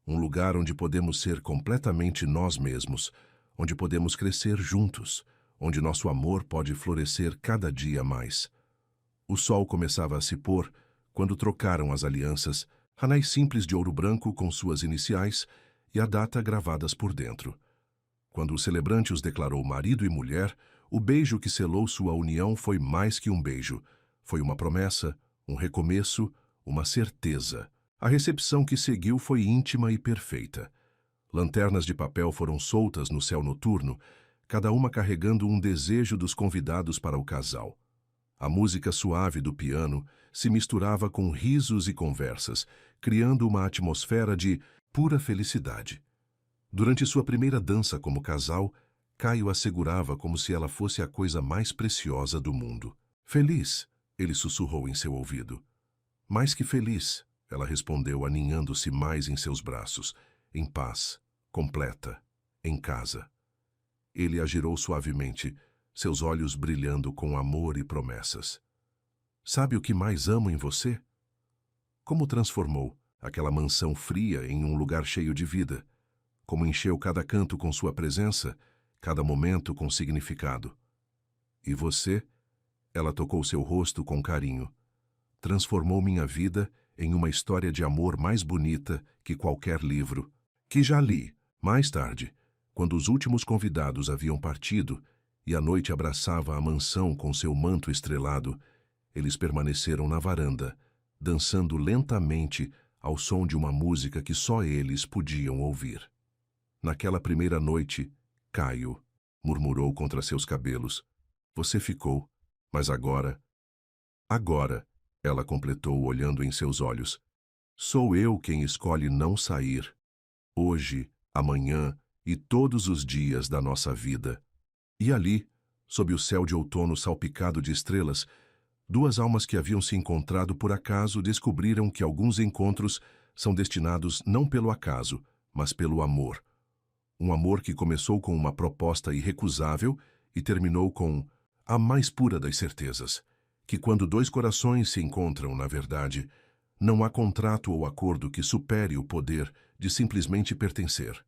Um lugar onde podemos ser completamente nós mesmos, onde podemos crescer juntos, onde nosso amor pode florescer cada dia mais. O sol começava a se pôr quando trocaram as alianças, anéis simples de ouro branco com suas iniciais e a data gravadas por dentro. Quando o celebrante os declarou marido e mulher, o beijo que selou sua união foi mais que um beijo. Foi uma promessa, um recomeço, uma certeza. A recepção que seguiu foi íntima e perfeita. Lanternas de papel foram soltas no céu noturno, cada uma carregando um desejo dos convidados para o casal. A música suave do piano se misturava com risos e conversas, criando uma atmosfera de pura felicidade. Durante sua primeira dança como casal, Caio a segurava como se ela fosse a coisa mais preciosa do mundo. Feliz, ele sussurrou em seu ouvido. Mais que feliz, ela respondeu aninhando-se mais em seus braços, em paz, completa, em casa. Ele a girou suavemente, seus olhos brilhando com amor e promessas. Sabe o que mais amo em você? Como transformou aquela mansão fria em um lugar cheio de vida. Como encheu cada canto com sua presença, cada momento com significado. E você? Ela tocou seu rosto com carinho. Transformou minha vida em uma história de amor mais bonita que qualquer livro, que já li. Mais tarde, quando os últimos convidados haviam partido e a noite abraçava a mansão com seu manto estrelado, eles permaneceram na varanda, dançando lentamente ao som de uma música que só eles podiam ouvir. Naquela primeira noite, Caio murmurou contra seus cabelos. Você ficou, mas agora... Agora, ela completou olhando em seus olhos. Sou eu quem escolhe não sair. Hoje, amanhã e todos os dias da nossa vida. E ali, sob o céu de outono salpicado de estrelas, duas almas que haviam se encontrado por acaso descobriram que alguns encontros são destinados não pelo acaso, mas pelo amor. Um amor que começou com uma proposta irrecusável e terminou com a mais pura das certezas, que quando dois corações se encontram, na verdade, não há contrato ou acordo que supere o poder de simplesmente pertencer.